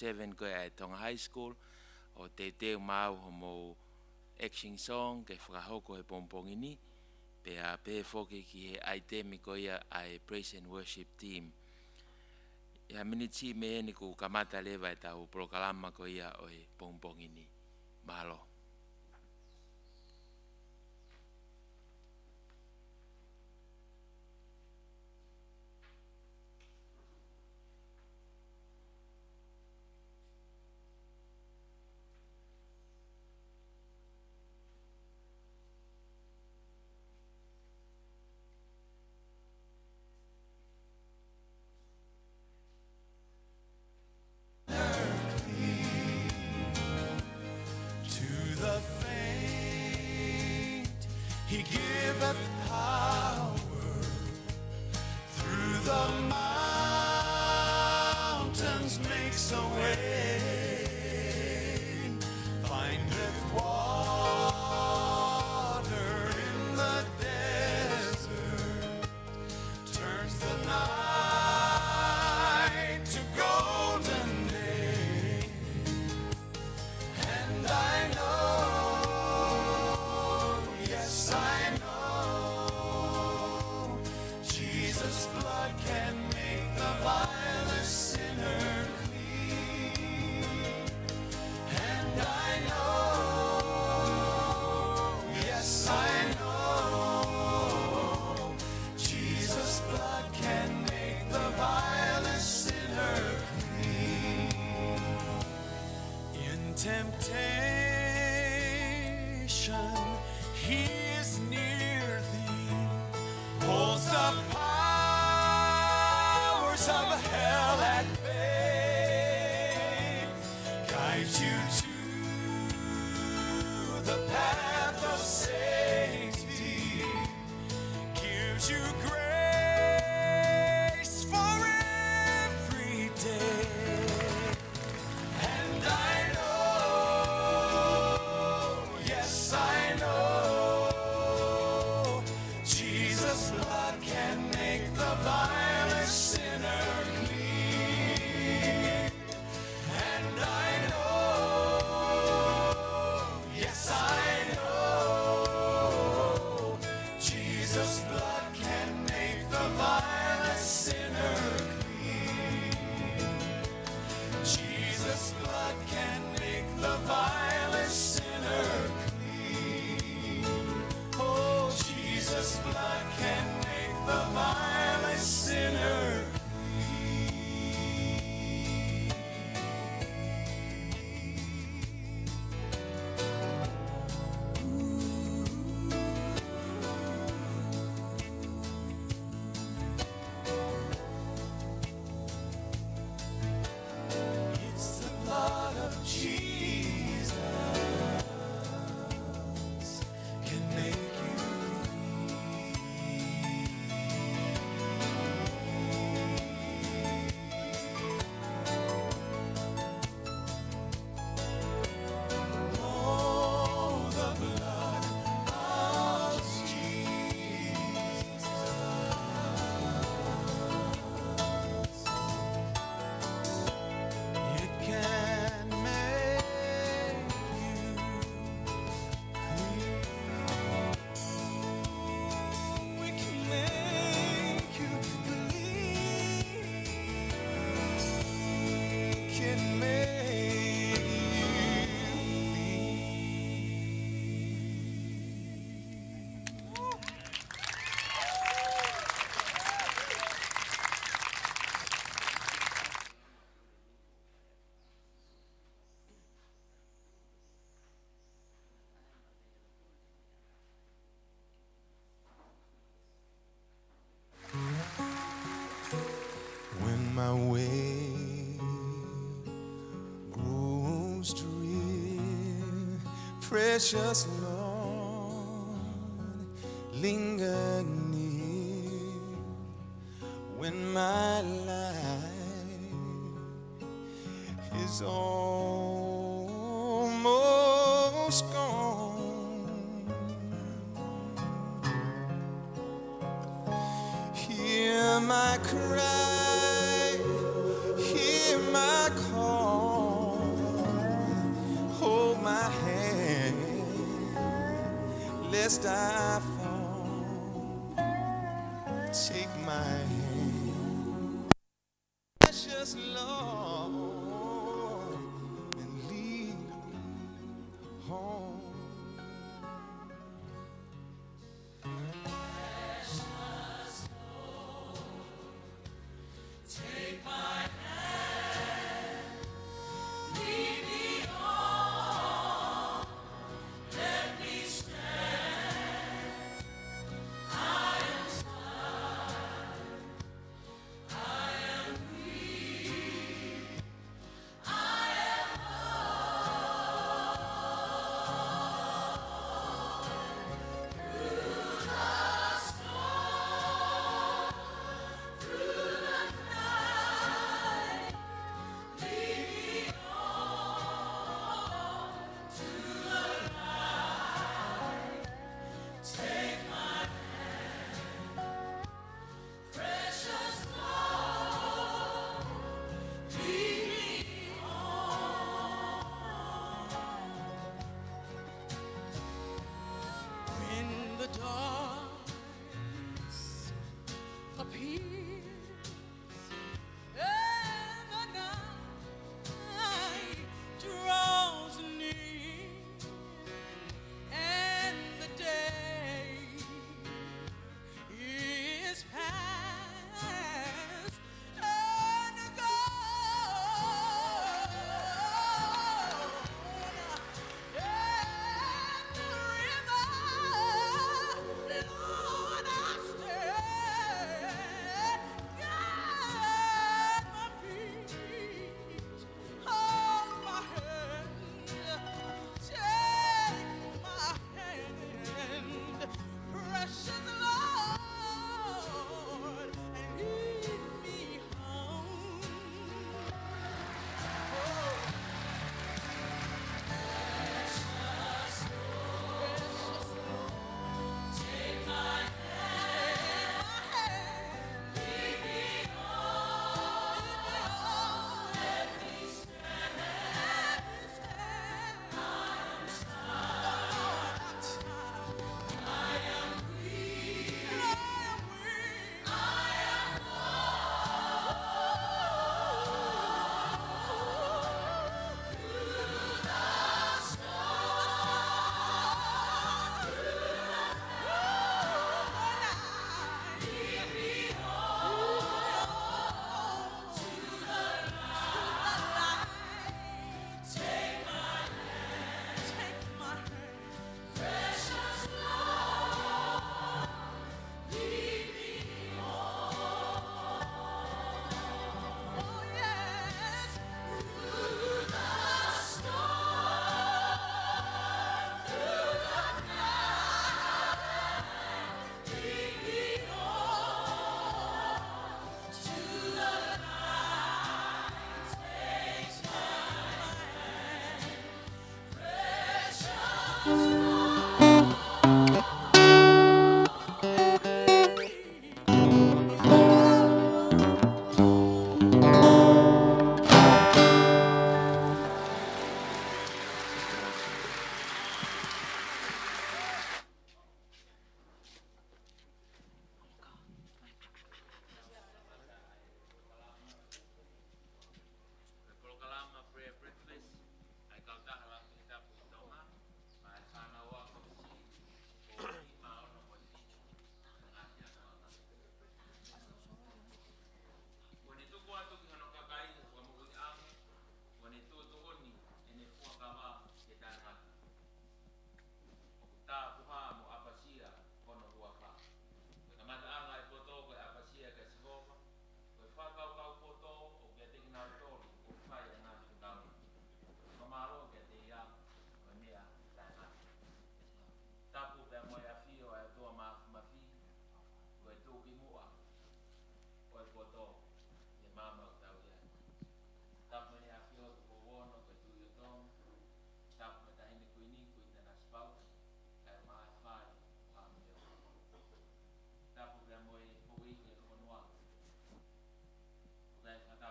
7 ko ai Tonga High School o te mau homo action song ke whakahoko he pongpongi ni pe a pe foke ki he ai temi ko ia ai praise and worship team. Ia miniti me ni ku kamata lewa e tau prokalama ko ia o he pongpongi ni. Mahalo. He giveth power through the mountains, makes a way, findeth water in the desert, turns the night to golden day, and I know. Temptation, he is near thee, holds the powers of hell at bay, guides you to the path of safety, gives you grace for every day. And I Jesus' blood can make the vilest sinner clean. And I know, yes I know, Jesus' blood can make the vilest sinner clean. Jesus' blood can make the vilest sinner clean. Oh, Jesus' blood can make the vilest sinner It's the blood of Jesus can make you my way grows drear, precious Lord, linger near when my life is almost gone. Hear my cry, hear my call. lest I fall. Take my hand, precious Lord, and lead me home.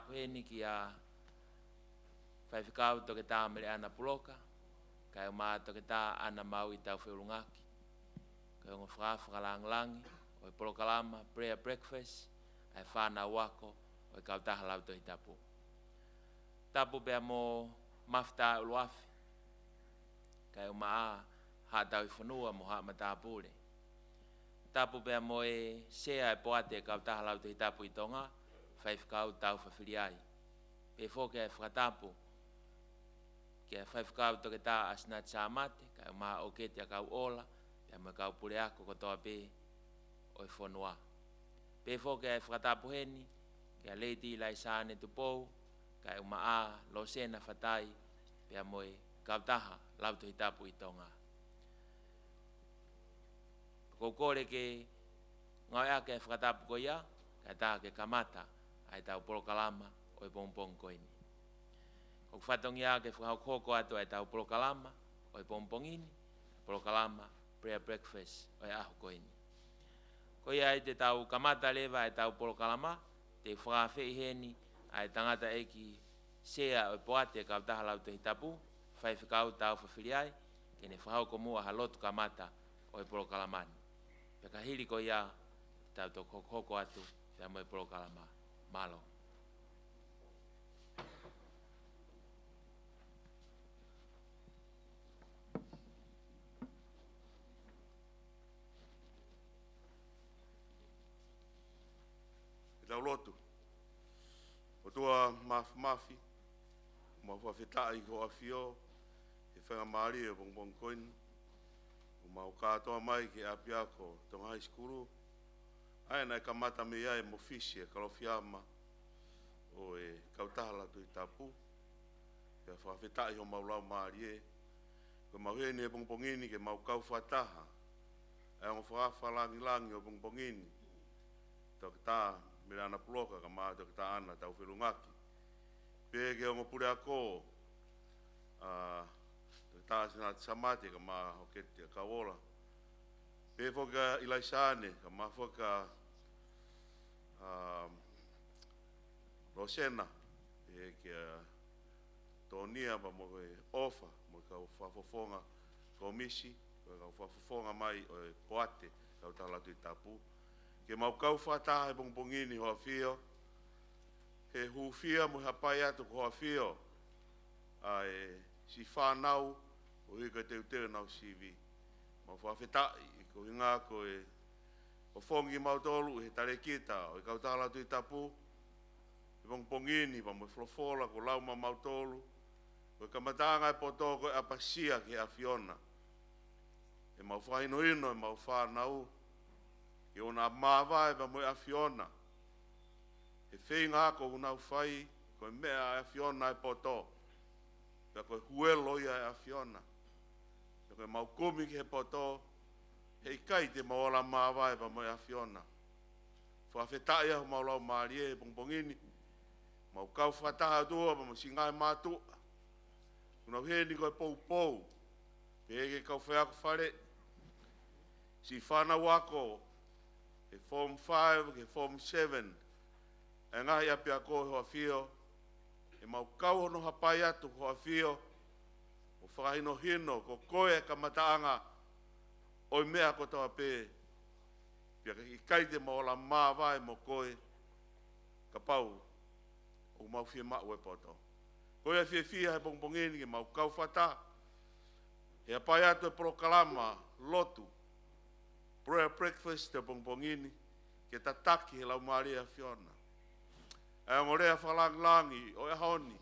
Weni ki a whaiwhikau toke tā mele ana puloka, kai o mā toke tā ana mau I tau whiurungaki. Koe ongo whakalangi, o e polokalama, prayer breakfast, ai whāna wako, o e kautaha lauto i tapu. Tapu bea mo mafta uluafi, kai o maa hatau i whanua mo haa matapule. Tapu bea mo e sea e poate e kautaha lauto i tapu i tonga, whaifkau tau whawhiriai. Pe whoke e whakatapu, kia whaifkau toke tā asnat sāmate, kai o maa o kete a kau ola, pea mo e kau pule ako kotoa pe o e whanua. Pe whoke e whakatapu heni, kia leiti lai sāne tupou, kai o maa lo sena whatai, pea mo e kautaha lauto i tapu i tonga. Kokore ke ngau ake e whakatapu ko ia, kai tā ke kamata, ai tau polokalama o e pompong koini. Kok whatongi ake whakaukoko atu ai tau polokalama o e pompongini, polokalama prayer breakfast o e aho koini. Ko ia ai te tau kamata lewa ai tau polokalama, te whakawhi heni ai tangata eki sea o e poate kautaha lauto i tapu, whaifikau tau whawhiriai, kene whahauko mua halotu kamata o e polokalamani. Peka hiri ko ia tau to hoko atu te mo e polokalama malo. Tau lotu. O tua mafi, ma whawhetai ko awhio, e whanga maari e bongbong koini, o ma o katoa mai ke api ako tong high school, ai nai ka mata me ia e mo fisi e kalofiama, o e kautahala tu i tapu, ke whawhetai ho maulau maari e, ko mauheni e bongbongini ke mau kau whataha, e ang whawhalangi o bongbongini, tok tā mirana puloka ka maa tok tā ana tau whirungaki. Pe ke ongo pure ako, tok tā sina samate ka maa hoketi a kawola. Pe whoka ilaisane ka maa whoka Rosena, pe ke tonia pa mo e ofa, mo ka whafofonga komisi, ka whafofonga mai o e poate, kau tālatu i tapu. Ke mau kau whataha e bongbongini hoa whio, he huwhia mo hapai atu hoa whio, ai si whanau o hika teu nau sivi. Mau whawhetai i ko hinga ko e o whongi mautolu he tare kita o i kautala tu i tapu, e bongbongini pa mo e wholofola ko lauma mautolu, o i kamatanga e potoko e apasia ke a Fiona. E mau whahinoino e mau whanau, ke ona mawa e pa mo e a Fiona. E whenga ko unau whai, ko e mea a Fiona e poto. Pea ko e huelo ia e a Fiona. Pea ko e mau kumi ki he poto, he ikai te maola mawa e pa mo e a Fiona. Whawhetai ahu maulau maarie e bongbongini, mau kau whataha tua pa mo singai mātua. Unau heni ko e pou, pe eke kau wheako whare, si whana wako, e Form 5, ke Form 7, e ngahi api a koe hoa whio, e mau kau hono hapai atu hoa whio, o whakahino hino, ko koe e kamataanga, o i mea ko tawa pē, pia ka ikai te maola māwai mo koe, ka pau, o mau whia mau e poto. Koe a whia he bongbongeni, ke mau kau whata, e apai atu e polokalama, lotu, prayer breakfast te bongbongini, ke tataki he lau Maria Fiona. E ngorea whalangi o e haoni,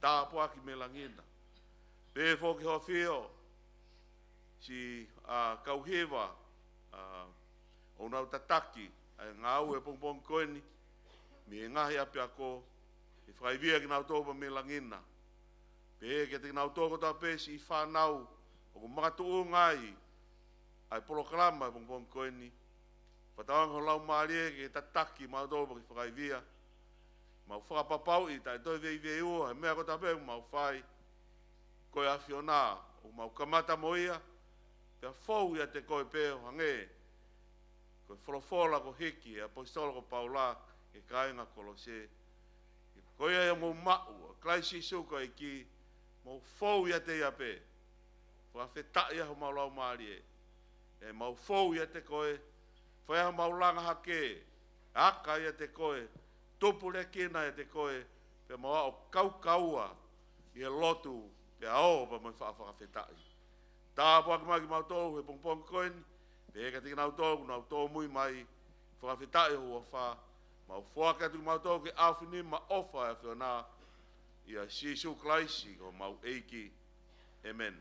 tā puaki me langina. Pe whoki hoa whio, si kauhewa, o nau tataki, e ngau e bongbong koeni, mi e ngahi api ako, e whaivia ki nau tōpa me langina. Pe ke te nau tōko tā pēsi i whanau, o ko makatu o ngai, ai polokalama e bongbong koeni, whatawanga ho lau maarie ke tataki mau tōpa ki whakaivia, mau whakapapau i tai toi vei ua, he mea ko tapeu mau whai, koe a Fiona, o mau kamata mo ia, pia fou ia te koe pēo hange, koe wholofola ko hiki, e apostolo ko Paula, e kainga kolose, koe ia mo mau, klaisi suka i ki, mau fou ia te ia pē, whawhetai aho mau lau maarie, e mau fou ia te koe, whaia maulanga hake, aka ia te koe, tupu le kina ia te koe, pe maua o kaukaua, i e lotu, pe ao pa mai whaafakawhetai. Tā pua ki mai ki mau tōu, he pongpong koeni, pe eka tiki nau tōu mui mai, whakawhetai hua wha, mau whuaka tu mau tōu ki awhini ma ofa e whiona, ia Jesu Klaisi, ko mau eiki, amen.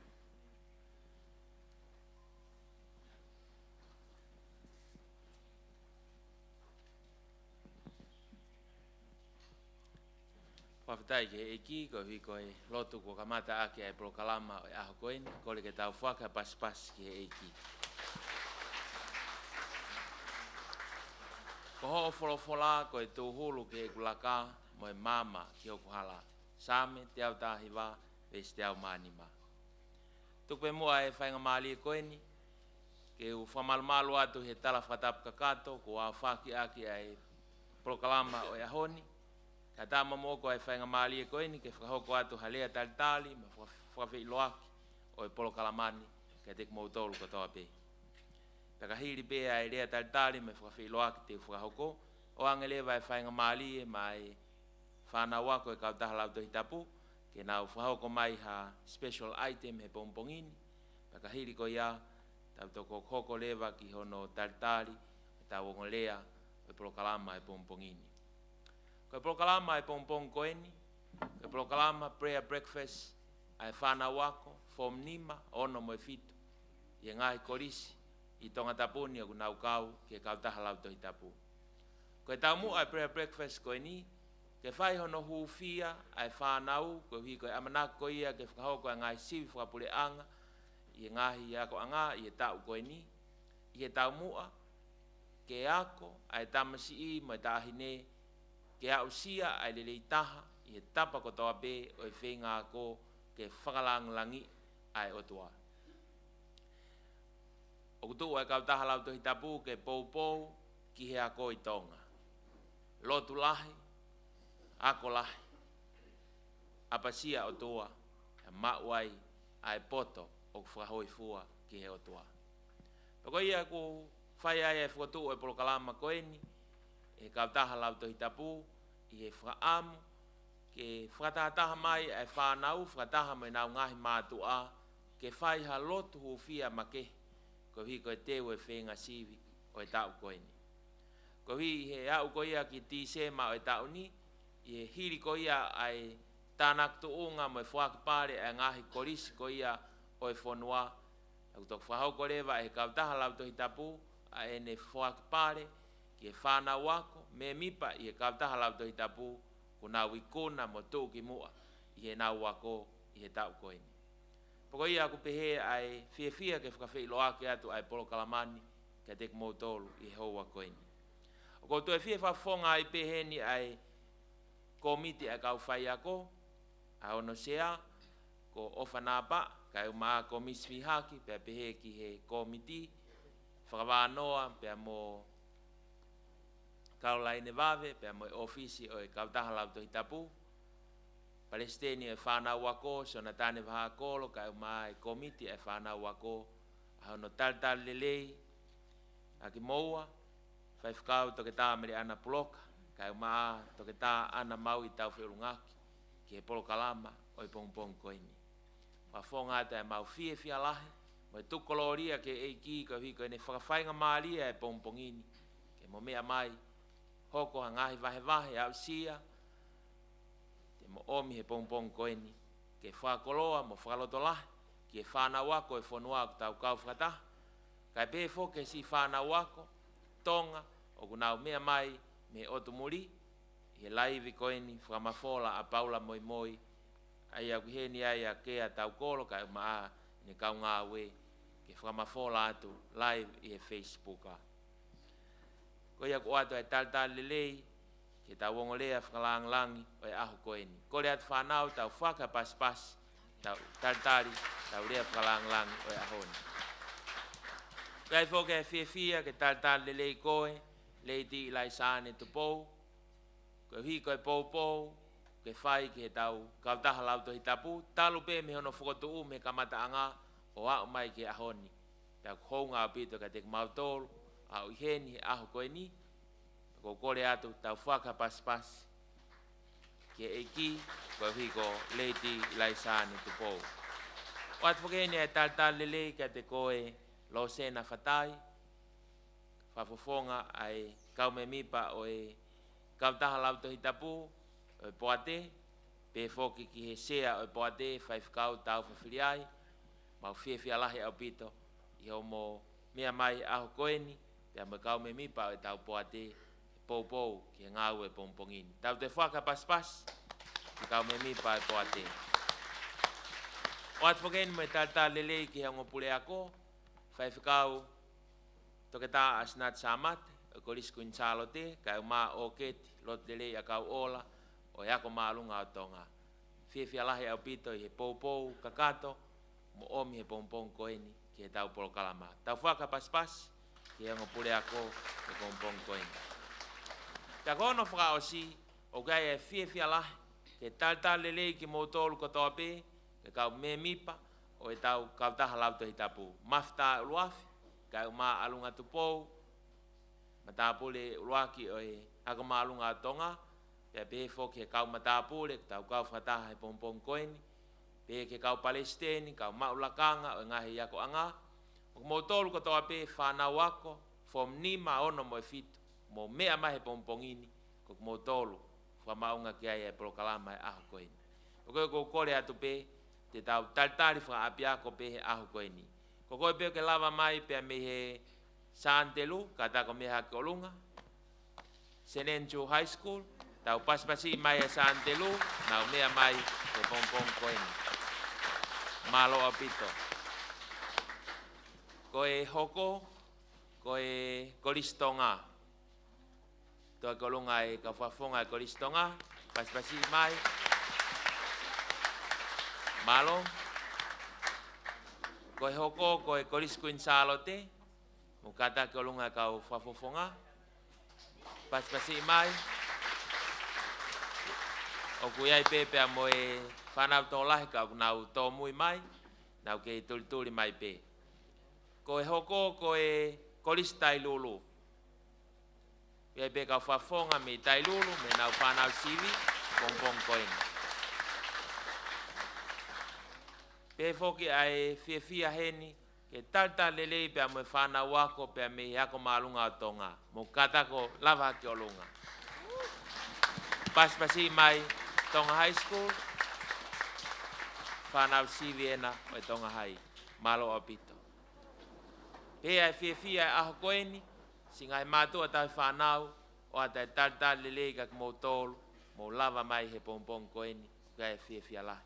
Whawhetai ke eki, ko hui koe lotu ko kamata ake ai prokalama o aho koeni, ko le ke tau whaka pas ki he eki. Ko ho wholofola ko e tū hulu ke e kulaka mo e mama ki o kuhala. Same te au tāhiwa, vesi te au mānima. Tupe mua e whainga māli e koeni, ke u whamalumalu atu he tala whatapu kakato, ko au whaki ake ai prokalama o e ahoni, ka tāma mōko ai whainga māli e koeni, ke whakahoko atu halea talitali, ma whawhi loaki o e polokalamani, ke te kumautolu katoa pe. Taka hiri pe ai lea talitali, ma whawhi loaki te whakahoko, o angelewa ai whainga māli e mai whanau wako e kautaha lau tohi tapu, ke nau whahoko mai ha special item he pompongini, taka hiri ko ia, tau toko koko lewa ki hono talitali, tau ongo lea, e polokalama e pompongini. Ko e prokalama ai pompong koeni, ko e prokalama prayer breakfast ai whanau wako, form nima, ono mo e fitu. I ngahi korisi, i tonga tapuni o nau kau, ke kautaha lau tohi tapu. Ko e taumu ai prayer breakfast koeni, ke whai hono huufia ai whanau, ko hui ko e amanako ko ia, ke whakahoko ai ngahi siwi whakapule anga, i ngahi ako anga, i e tau koeni, i e taumua, ke ako, ai tamasi i, mo e tahine, ke au sia ai lele taha i e tapa ko toa be o e whenga ko ke whakalangi ai otua. O kutu ai kau taha lau tohi tapu ke pou ki he ako i tonga. Lotu lahi, ako lahi. Apasia otua, e mauai ai poto o whakahoi fua ki he otua. Pako ia ko whai ai e whakatu o e polokalama koeni, e kautaha lau tohi tapu, i e whaamu, ke whakataha mai e whanau, whakataha mai nau ngahi mātua, ke whai ha lotu hu fia make, ko hi ko e teo e whenga siwi o e tau koeni. Ko hi he au ko ia ki tīsema o e tau ni, i e hiri ko ia ai tānak tu unga mo e whakapare e ngahi korisi ko ia o e whonua, au tok whahau ko rewa e kautaha lau tohi tapu, a e ne whakapare, ki e whanau wako, me mipa i e kautaha lau tohi tapu, ko nau i kona mo tū ki mua, i e nau wako, i e tau koeni. Poko ia aku pehe ai fia ke whakawhi loake atu ai polokalamani, ke te kumautolu i hoa koeni. O ko tu e fia whafonga ai pehe ni ai komiti ai kau whai ako, a ono sea, ko ofanapa, kai umaa komisi haki, pe pehe ki he komiti, whakawanoa, pe mo kaulai ne vave, pe mo ofisi o e kautaha lau tohi tapu. Palestini e whanau wako, so na tane waha kolo, ka umaa e komiti e whanau wako, a hono tal lelei, a ki moua, whai whakau toke tā meri ana puloka, ka umaa toke tā ana mau i tau whiurungaki, ki he polokalama o i pongpong koini. Whafonga ata e mau fia lahi, mo e tukoloria ke eiki, ko hiko e ne whakawhainga maalia e pongpongini, ke mo mea mai, hoko hangahi vahe au sia, te mo omi he pongpong koeni, ke whakoloa mo whakaloto lahi, ki e whanau wako e whanua aku tau kau whakataha, kai pefo ke si whanau wako, tonga, o kunau mea mai, me otumuri, he laivi koeni, whakamafola a paula moi, ai au heni ai a kea tau kolo, kai maa ne kau ngā we, ke whakamafola atu live i e Facebooka. Ko ia ko atu e tal lelei, ke tau wongolea whakalangi o e aho koeni. Ko le atu whanau tau whaka pas, tau tal, tau rea whakalangi o e ahoni. Kai whoke e fia ke tal lelei koe, lei ti ilai sāne tu pou, ko hi koe pou, ke whai ke tau kautaha lau tohi tapu, talu pe me hono whakotu me kamata anga o au mai ke ahoni. ta honga pito ka te mautol au heni aho koe ni ko kore atu tau whaka pas ke eki ko hiko Lady Laisani tu po wat whakeni e tal lele ka te koe lo sena fatai whafofonga ai kau me mipa o e kau taha lau to hitapu o poate pe foki ki he sea o poate whaif kau tau whawhiriai mau whiawhia lahi au pito i ho mo mea mai aho koeni pia me kau me mipa o tau poate pou ki ngau e pompongini tau te whaka pas ki kau me mipa o poate o at whakeni me tata lele ki he ngopule ako whaif kau toke tā asnat samat ko risku insalo te ka ma oketi lot lele ya kau ola o ya ko malunga tonga fia lahi au pito i he pou kakato mo omi he pompong koeni ki he tau polo kalama tau whaka pas ki he ngopule ako he pompong koeni ta kono whaka osi o gai e fia lahi ke tal lele ki mo tolu kotoa pe ke kau me mipa o e tau kau taha lau to hitapu mafta uluafi kai ma alunga tupou matapule uluaki o e ako ma alunga tonga pe pe foki kau matapule tau kau fataha e pompong koeni pe ke kau Palestini kau ma ulakanga o ngahi yako anga o mo tolu ko toa pe whana wako fom nima ono mo e fitu mo mea mahe pompongini ko mo tolu fa maunga ki ai e prokalama e aho koeni o ko kore atu pe te tau talitari wha apia ko pe he aho koeni ko koe pe ke lava mai pe me he Santelu kata ko me ha kolunga Senenju High School tau paspasi mai e Santelu na mea mai ke pompong koeni malo apito koe hoko koe kolistonga to kolunga e ka fafonga kolistonga paspasi mai malo koe hoko koe korisku insalo te mukata kolunga kau fafofonga paspasi mai o kuiai pepe amoe whanau tō lahi kau nau tō mui mai nau ke tuli mai pe koe hoko koe koristai lulu pepe kau fafonga me tai lulu me nau whanau siwi pompong koeni pe foki ai fia heni ke tal lele pe ame whana wako pe ame hako malunga o tonga mo kata ko lava ki olunga paspasi mai Tonga High School whanau siviena o Tonga High malo apito pe ai fia aho koeni singa he matua tau whanau o atai tal lele ka mo tolu mo lava mai he pompong koeni kai fia lahi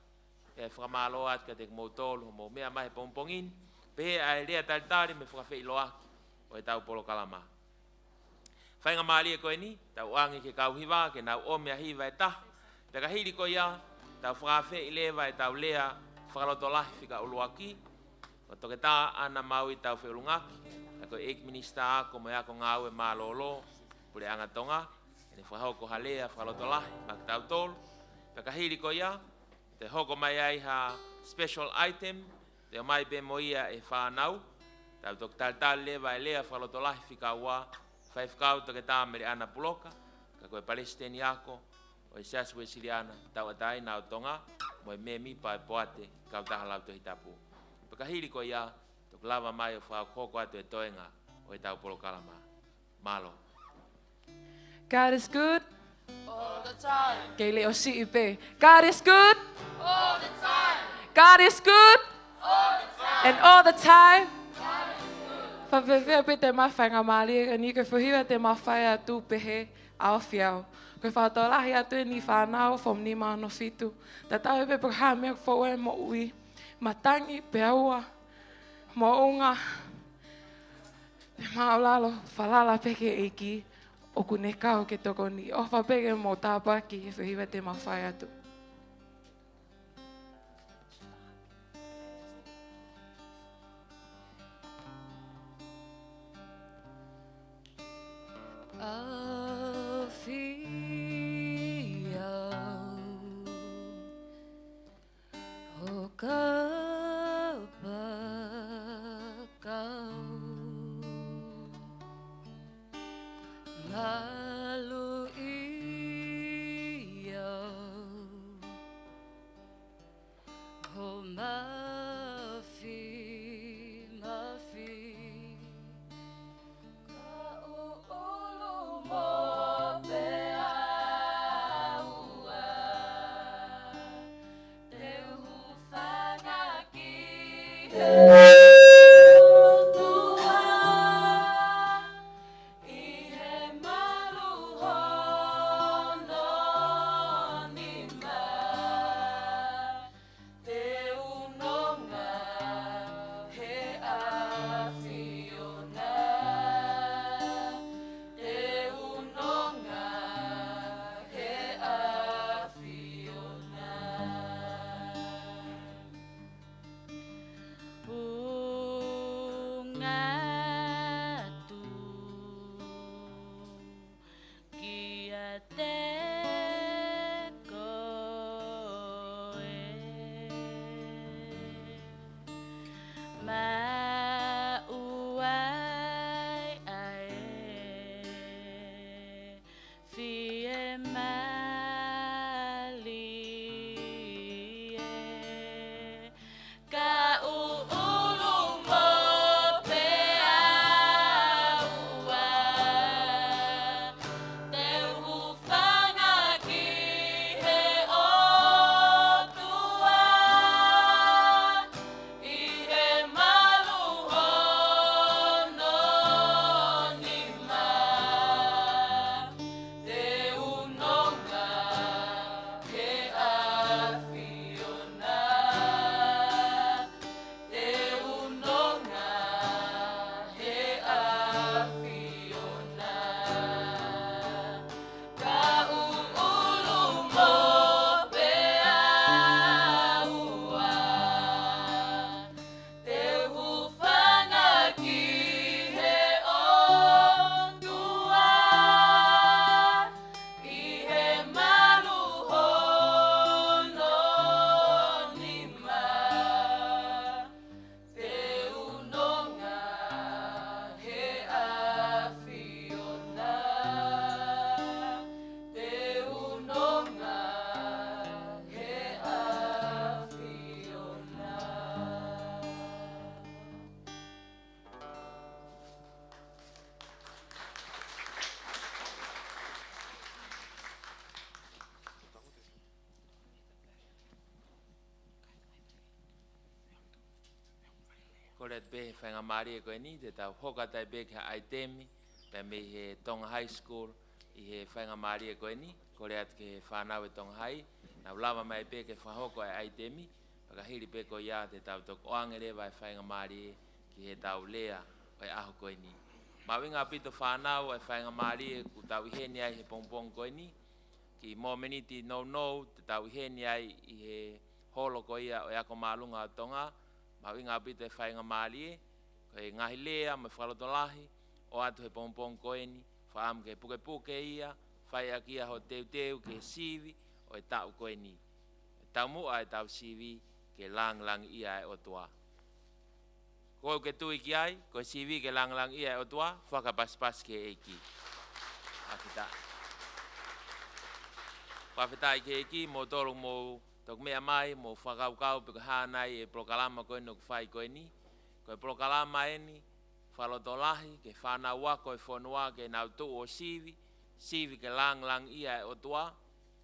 e whamalo at ka te mo tolu mo mea mai pompongin pe ai rea talitari me whakawhi loaki o e tau polo kalama whainga maali e koe ni tau angi ke kau hiwa ke nau omea hiwa e taha te ka hiri ko ia tau whakawhi lewa e tau lea whakaloto lahi whika uluaki o toke tā ana maui tau whiulungaki e koe ek minista ako mo ako ngau e malolo pule angatonga e ne whahoko halea whakaloto lahi mak tau tolu te ka hiri ko ia te hoko mai ai ha special item te mai pe moia e whanau tau tok tal lewa e lea whaloto lahi whika ua whaifkau toke tā meri ana puloka ka koe Palestini ako o e saswe siriana tau atai nao tonga mo e me mipa e poate kau taha lau to hitapu peka hiri ko ia tok lava mai o whakoko atu e toenga o e tau polo kalama malo God is good All the time. kei leo si ipe God is good All the time. God is good All the time. and all the time whawewhea pe te mawhainga maali e ni koe whuhiwa te mawhai atu pehe ao whiau. Koe whaatolahi atu e ni whanau fom ni mano fitu. Ta tau e pe pakaha mea whaue mo ui. Matangi pe aua. Mo unga. Te maolalo whalala peke eki. Oku ne kau ke toko ni. Ofa peke mo tāpaki e whuhiwa te mawhai atu. Kapaka Ko le be whainga maari e koe ni, te tau hoka tai be ka Aitemi, pe me he Tonga High School, i he whainga maari e koe ni, ko le atu ke he whanau e Tonga High, na ulama mai be ke whahoko e Aitemi, paka hiri be ko ia te tau tok oangere vai whainga maari e, ki he tau lea o e aho koe ni. Ma winga pito whanau e whainga maari e ku tau iheni ai he pongpong koe ni, ki mō meniti no, te tau iheni ai i he holo ko ia o e ako maalunga o Tonga, ma winga pito e whainga maari e, ko e ngahi lea, me whalotolahi, o atu he pongpong koe ni, whaam ke puke ia, whai akia ho teu ke sivi, o e tau koe ni. E tau mua e tau sivi, ke lang ia e otua. Ko ke tui ki ai, ko sivi ke lang ia e otua, whakapaspas ke eiki. Awhita. Whawhita ke eiki, mo tolu mo tok mea mai, mo whakaukau piko hānai e prokalama koe no whai koe ni. Ko e prokalama e ni, whalotolahi, ke whanau ko e whanua ke nau tu o sivi, sivi ke lang ia e otua,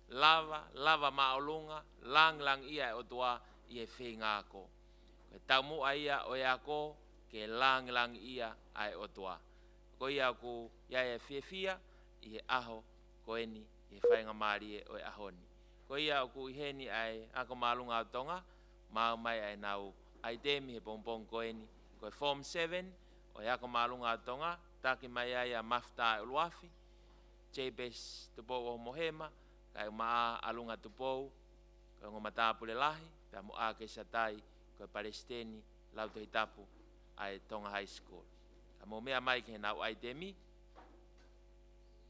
lava maolunga, lang ia e otua, i e whinga ko. Ko e tau mua ia o ia ko, ke lang ia ai otua. Ko ia ku ia e whiawhia, i he aho koe ni, i he whainga maari e o e ahoni. Ko ia ku iheni ai ako maalunga o Tonga, mau mai ai nau Aitemi he pongpong koe ni. Ko e Form 7, o ako maalunga o Tonga, taki mai ai a mafta e uluafi, Jebes tupou o mohema, kai maa alunga tupou, ko e ngomata pule lahi, pia mo a ke satai, ko e Palestini, lauto hitapu, ai Tonga High School. Ka mo mea mai ke nau Aitemi,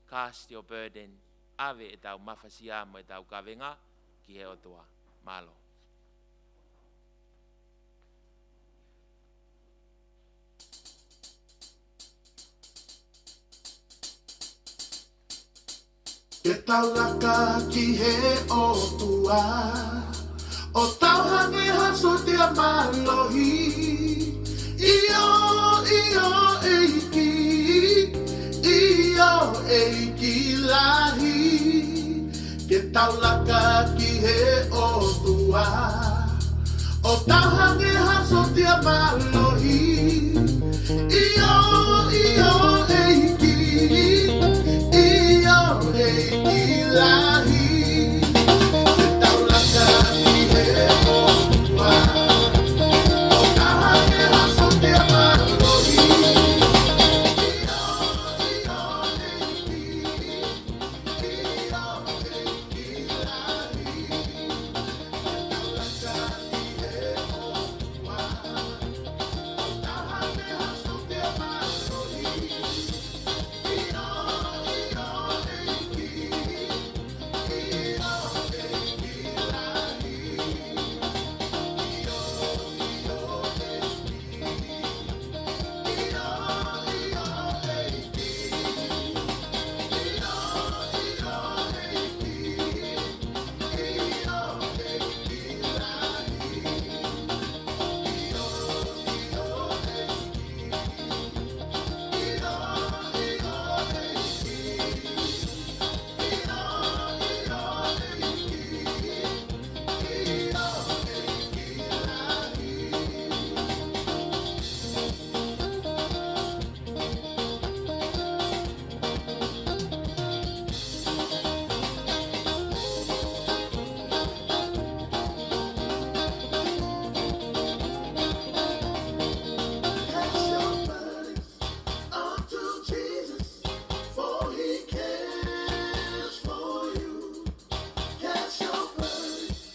cast your burden, ave e tau mawhasia mo e tau kawenga ki he otua. Malo. Ke taulaka ki he otua, O tau hange haso te amalohi. Iyo, iyo, eiki. Iyo, eiki lahi. Ke tau laka ki he o tua. O tau hange haso te amalohi. Iyo, iyo, eiki. Iyo, eiki lahi. Ke tau laka ki he o tua. O tau hange haso te amalohi. Iyo, iyo, eiki. Iyo, eiki lahi. Ke tau laka ki he o tua. O tau hange haso te amalohi. Iyo, iyo, eiki. Iyo, eiki lahi. Iyo, iyo, eiki. Iyo, iyo, eiki. Iyo, iyo, eiki. Iyo, eiki lahi. Iyo, iyo, Cast your burdens onto Jesus, for He cares for you. Cast your burdens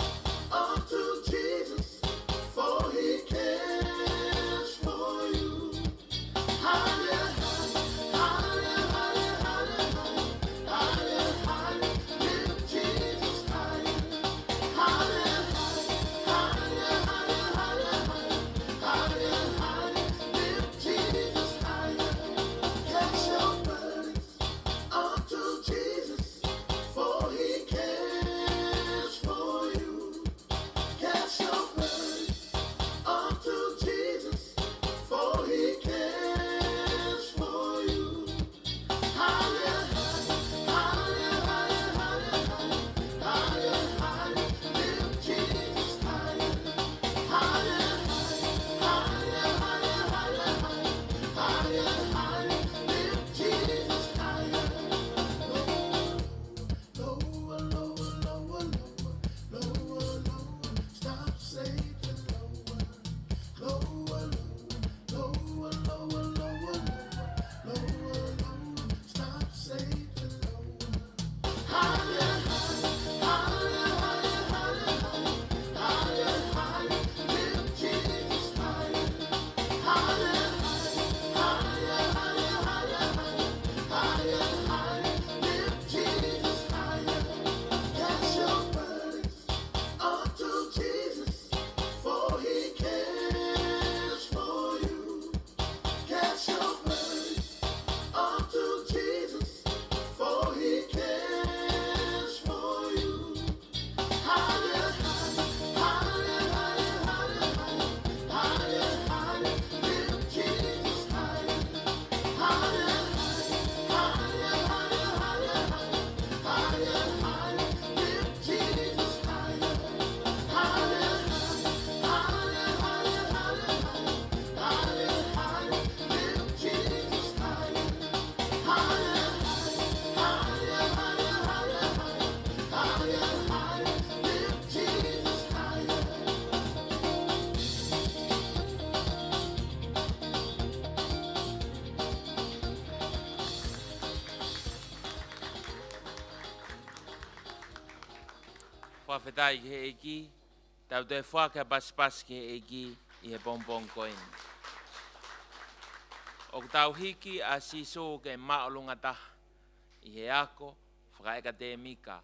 onto Jesus, for He cares for you. Higher, higher, higher, higher, higher, higher, lift Jesus higher. Higher, higher, higher, higher, higher, higher, lift Jesus higher. Cast your burdens onto Jesus, for He cares for you. Cast your burdens onto Jesus, for He cares for you. Higher, higher, higher, higher, higher, higher, lift Jesus higher. Higher, higher, higher, higher, higher, higher, lift Jesus higher. Lower, lower, lower, lower, lower, lower. Stop Satan, lower. Lower, lower, lower, lower, lower, lower, lower. Stop Satan, lower. Higher, higher, higher, higher, higher, higher, lift Jesus higher. Higher, higher, higher, higher, higher, higher, lift Jesus higher. Cast your burdens onto Jesus, for He cares for you. Cast your burdens onto Jesus, for He cares for you. Higher, higher, higher, higher, higher, higher, lift Jesus higher. Higher, higher, higher, higher, higher, higher, lift Jesus higher. Higher, higher, higher, higher, higher, higher, lift Jesus higher. Higher, higher, higher, higher, higher, higher, lift Jesus higher. Whawhetai ki he eki, tau te whaka paspas ki he eki i he pompong koin. O tau hiki a siso ke maolunga taha i he ako, whakaeka te mika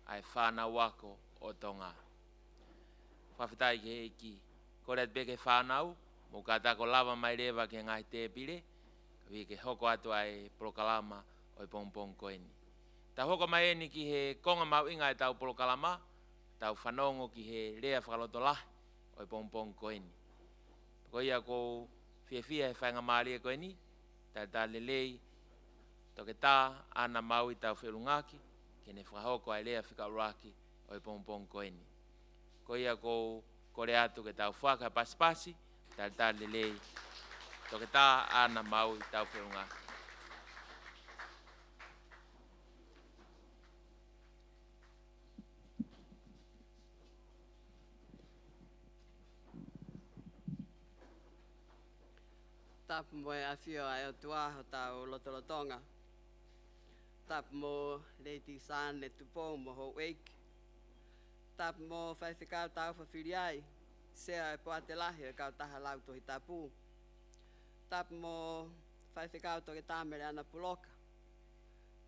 ai whanau ako o tonga. Whawhetai ki he eki, kore te peke whanau, mo ka tako lava mai rewa ke ngai te pire, vi ke hoko atu ai prokalama o i pompong koini. Ta hoko mai eni ki he konga mau inga e tau prokalama, tau whanongo ki he lea whakalotolahi o pompong koeni. Ko ia ko whiawhia he whainga maari e koeni, tā lelei, toke tā ana mau I tau wherungaki, ke ne whahoko ai lea whikauraki o pompong koeni. Ko ia ko kore atu ke tau whaka pasipasi, tā lelei, toke tā ana mau I tau wherungaki. Tapu mo e awhio ai o tuaho tau lotolotonga. Tapu mo Lady San le tupo mo ho wake. Tapu mo whaiwhikau tau whawhiri ai. Sea e poate lahi e kau taha lau tohi tapu. Tapu mo whaiwhikau toke tāmere ana puloka.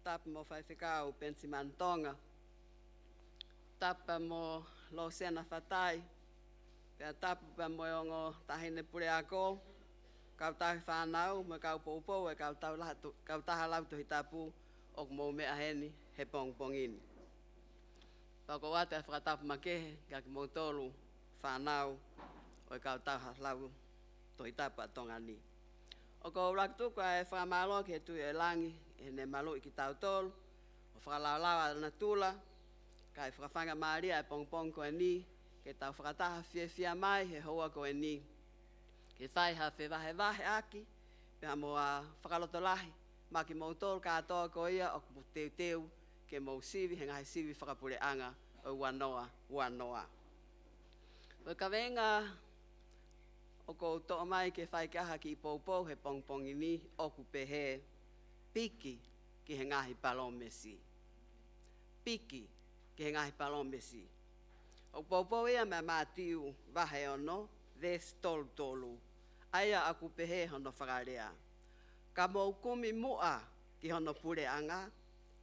Tapu mo whaiwhikau pensi mantonga. Tapu mo lo sena whatai. Pea tapu pa mo ongo tahine pure ako. Kau tahi whanau, me kau poupou e kau taha lau tohi tapu o mo mea heni he pongpongini. Pako wate a whakatapu makehe, kaki mo tolu whanau o kau taha lau tohi tapu a tongani. O ko raktuku e whakamalo ke tui e langi, e ne malu I ki tau tolu, o whakalaulau na tula, kai whakawhanga maaria e pongpong ko e ni, ke tau whakataha whia mai he hoa ko e ni. Ke whai ha wahe wahe aki, peha mo a whakalotolahi, ma ki mou tolu katoa ko ia o ku teu ke mou sivi, he ngahi sivi whakapure anga o wanoa. Wa ka venga o ko toa mai ke whai ke aha ki poupou he pongpongi ni o ku pehe piki ki he ngahi palomesi. Piki ki he ngahi palomesi. O poupou ia me mātiu wahe ono, ves tolu. Aia aku pehe hono whakarea. Ka mou kumi mua ki hono pure anga,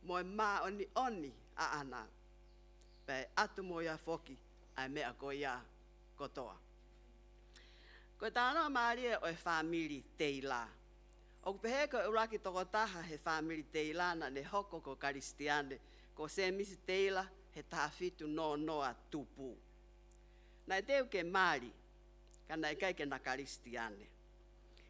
mo e mā oni a ana. Pai atu mo ia foki, ai mea ko ia kotoa. Ko tāna maari o e whamiri teila. O pehe ko uraki toko taha he whamiri teila na ne hoko ko karistiane, ko se misi teila he tāwhitu no noa tupu. Nai teu ke maari, kana kai ke na karistiane.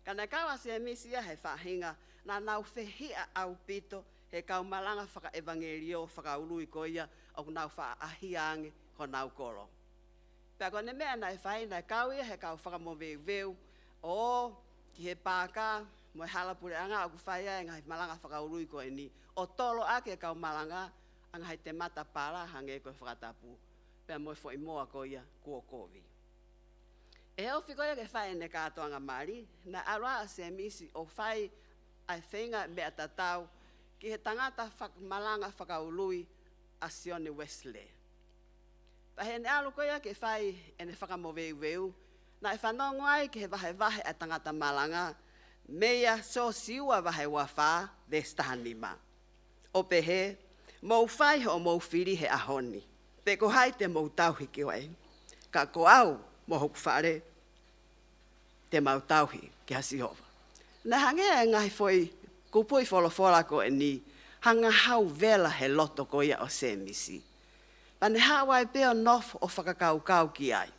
Kana kawa se misia he whahinga na nau whehia au pito he kau malanga whaka evangelio whaka urui koia o nau wha ahiange ko nau koro. Pea ko ne mea nai whaina kau ia he kau whaka mo veu o ki he pāka mo e halapure anga o ku whaia e ngai malanga whaka urui koe ni o tolo ake kau malanga anga hei te mata para hange koe whakatapu. Pea mo e fo imoa koia kuokovi. E o whikoia ke whai ne kātoanga maari, na aroa se misi o whai ai whenga mea tatau ki he tangata malanga whakaului a Sione Wesley. Pahe ne alu koia ke whai e ne whakamoweu, na e whanongo ai ke he wahe a tangata malanga, mea so siua wahe wawha vestanima. O pehe, mou whai o mou whiri he ahoni, pe ko hai te mou tauhi ki wai, ka ko au mo hoku whare, te mau tauhi ki hasi hova. Na hangea e ngai foi kupui wholofola ko e ni, hanga hau vela he loto ko ia o se misi. Pane hawai peo nof o whakakaukau ki ai.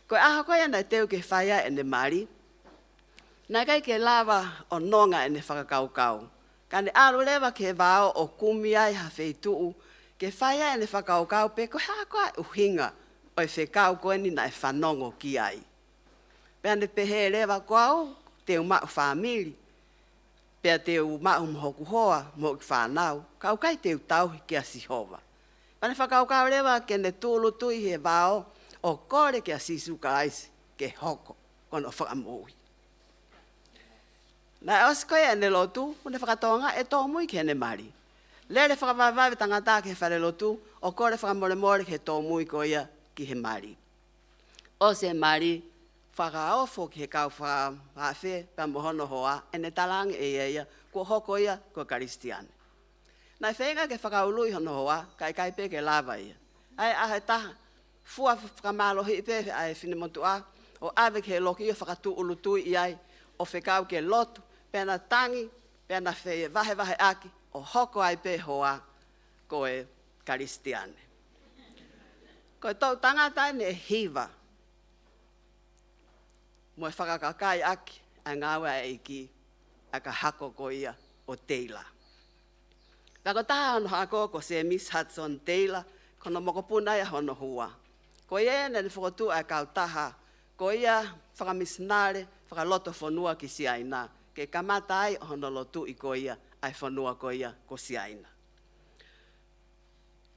Ko aha ko ia na teu ke whaia e ne mari, na kai ke lava o nonga e ne whakakaukau. Kane alu lewa ke vao o kumi ai ha wheituu, ke whaia e ne whakaukau pe ko haa koa uhinga o e whekau ko e ni na e whanongo ki ai. Pea ne pehe lewa koau, te umau whamiri, pea te umau mhoku hoa, mo ki whanau, kau kai te utauhi ki a sihova. Pane whakaukau lewa ke ne tūlu tui he vao, o kore ki a sisuka aisi, ke hoko, kono whakamui. Na oskoia ne lotu, mune whakatonga e tō mui ke ne mari. Lere whakawawai tangata ke whare lotu, o kore whakamore ke tō mui ko ia ki he mari. O se mari, whakaofo ki he kau whawhawhe, pa mohono hoa, ene talangi e ia, kua hoko ia, kua karistiane. Nai whenga ke whakaului hono hoa, kai pe ke lava ia. Ai ahe taha, fua whakamalo hipe, ai whinemotu a, o ave ke loki ia whakatu ulutui iai, o whekau ke lotu, pena tangi, pena whee wahe aki, o hoko ai pe hoa, koe karistiane. Ko tau tangata ne hiva. Mo whakakakai aki a ngāua e ki a ka hako ko ia o Taylor. Ka ko taha ono hako ko se Miss Hudson Taylor, kono mokopuna ia hono hua. Ko ia ne whakotu a kau taha, ko ia whakamisnare, whakaloto whanua ki si aina, ke kamata ai hono lotu I ko ia, ai whanua ko ia ko si aina.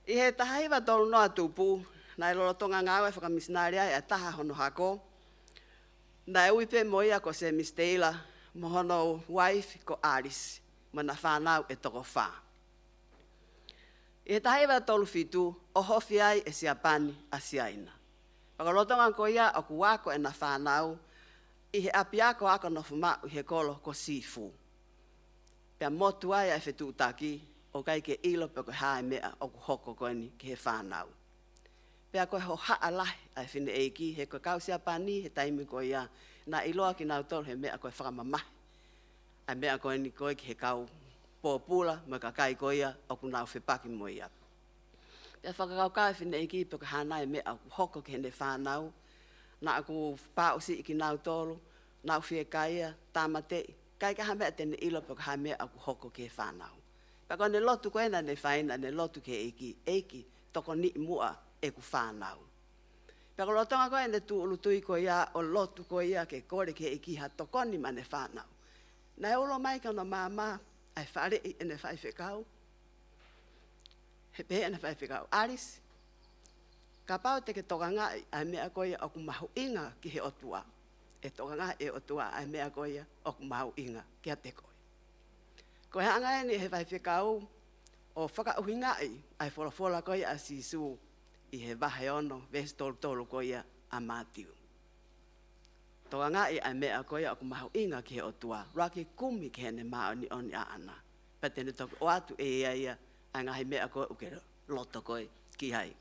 I he taha iwa tolu noa tupu, na lolotonga ngāua whakamisnare ai a taha hono hako, na e uipe mo ia ko se Miss Taylor, mo hono wife ko Alice, mo na whanau e toko wha. I he taha iwa tolu fitu, o hofi ai e si apani a si aina. Pakalotonga ko ia o ku wako e na whanau, I he api ako ako no fuma I he kolo ko sifu. Pea motu ai e whetu utaki, o kai ke ilo pe ko hae mea o ku hoko koeni ki he whanau. Pea koe ho haa lahi ai whine eiki, he koe kausia pani, he taimi ko ia, na iloa ki nau tolu he mea koe whakamamahi. Ai mea koe ni koe ki he kau pōpula, me ka kai ko ia, o ku nau whipaki mo ia. Pea whakakau kai whine eiki, pe ko hana e mea o ku hoko ki hene whanau, na aku pausi ki nau tolu, nau whie kaia, tāmatei, kai ka hamea tene ilo pe ko hamea o ku hoko ki he whanau. Pea koe ne lotu koe na ne whaina, ne lotu ki eiki, toko ni mua, e ku whanau. Pea ko lotonga koe ne tu ulutui ko ia o lotu ko ia ke kore ke iki ha tokoni ma ne whanau. Na e ulo mai ka no māma ai whare I ne whai whekau. He pehe ne whai whekau. Alice, ka pau te ke toka ngai ai mea ko ia o ku mahu inga ki he otua. E toka ngai e otua ai mea ko ia o ku mahu inga ki a te koe. Ko he angai ni he whai whekau o whakauhingai ai wholafola ko ia a sisu I he wahe ono, vesi tolu ko ia a Matthew. Toka ngai ai mea ko ia o ku mahu inga ki he otua, raki kumi ki hene maa ni oni a ana. Patene toku o atu e ia ai ngahi mea ko uke loto koe ki hai.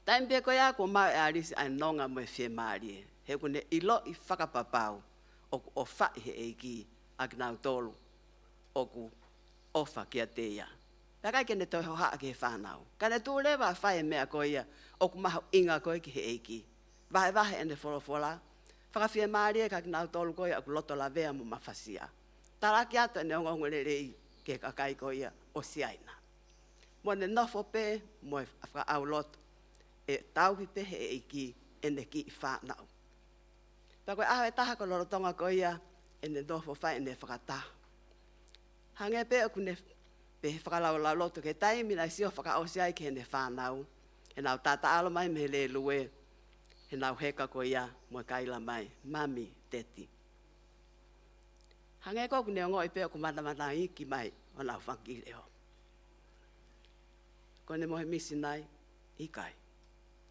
Taim pia ko ia ko mau e arisi ai nonga mo e whie maarie. He kune ilo I whakapapau o ku o whai he eiki a ki nau tolu o ku ofa ki a te ia. Pea kai kene toi hoha ki he whanau. Ka ne tū lewa whae mea ko ia o ku mahu inga koe ki he eiki. Wahe ene wholofola. Whakawhia maarie ka ki nau tolu ko ia o ku loto la vea mo mawhasia. Taraki ato ene ongo rei ke kakai ko ia o si aina. Mo ne nofo pe mo e whakau loto. E tauhi pe he eiki ene ki I whanau. Pea koe aho e taha ko lorotonga ko ia ene nofo whae ene whakataha. Hange pe o kune pe whakalau la loto ke taimi na sio whakaosi ai ki hene whanau. He nau tata alo mai me le lue. He nau heka ko ia mo kaila mai. Mami, teti. Hange ko kune ongo I pe o kumana iki mai o nau whangileo. Ko ne mohe misi nai, ikai.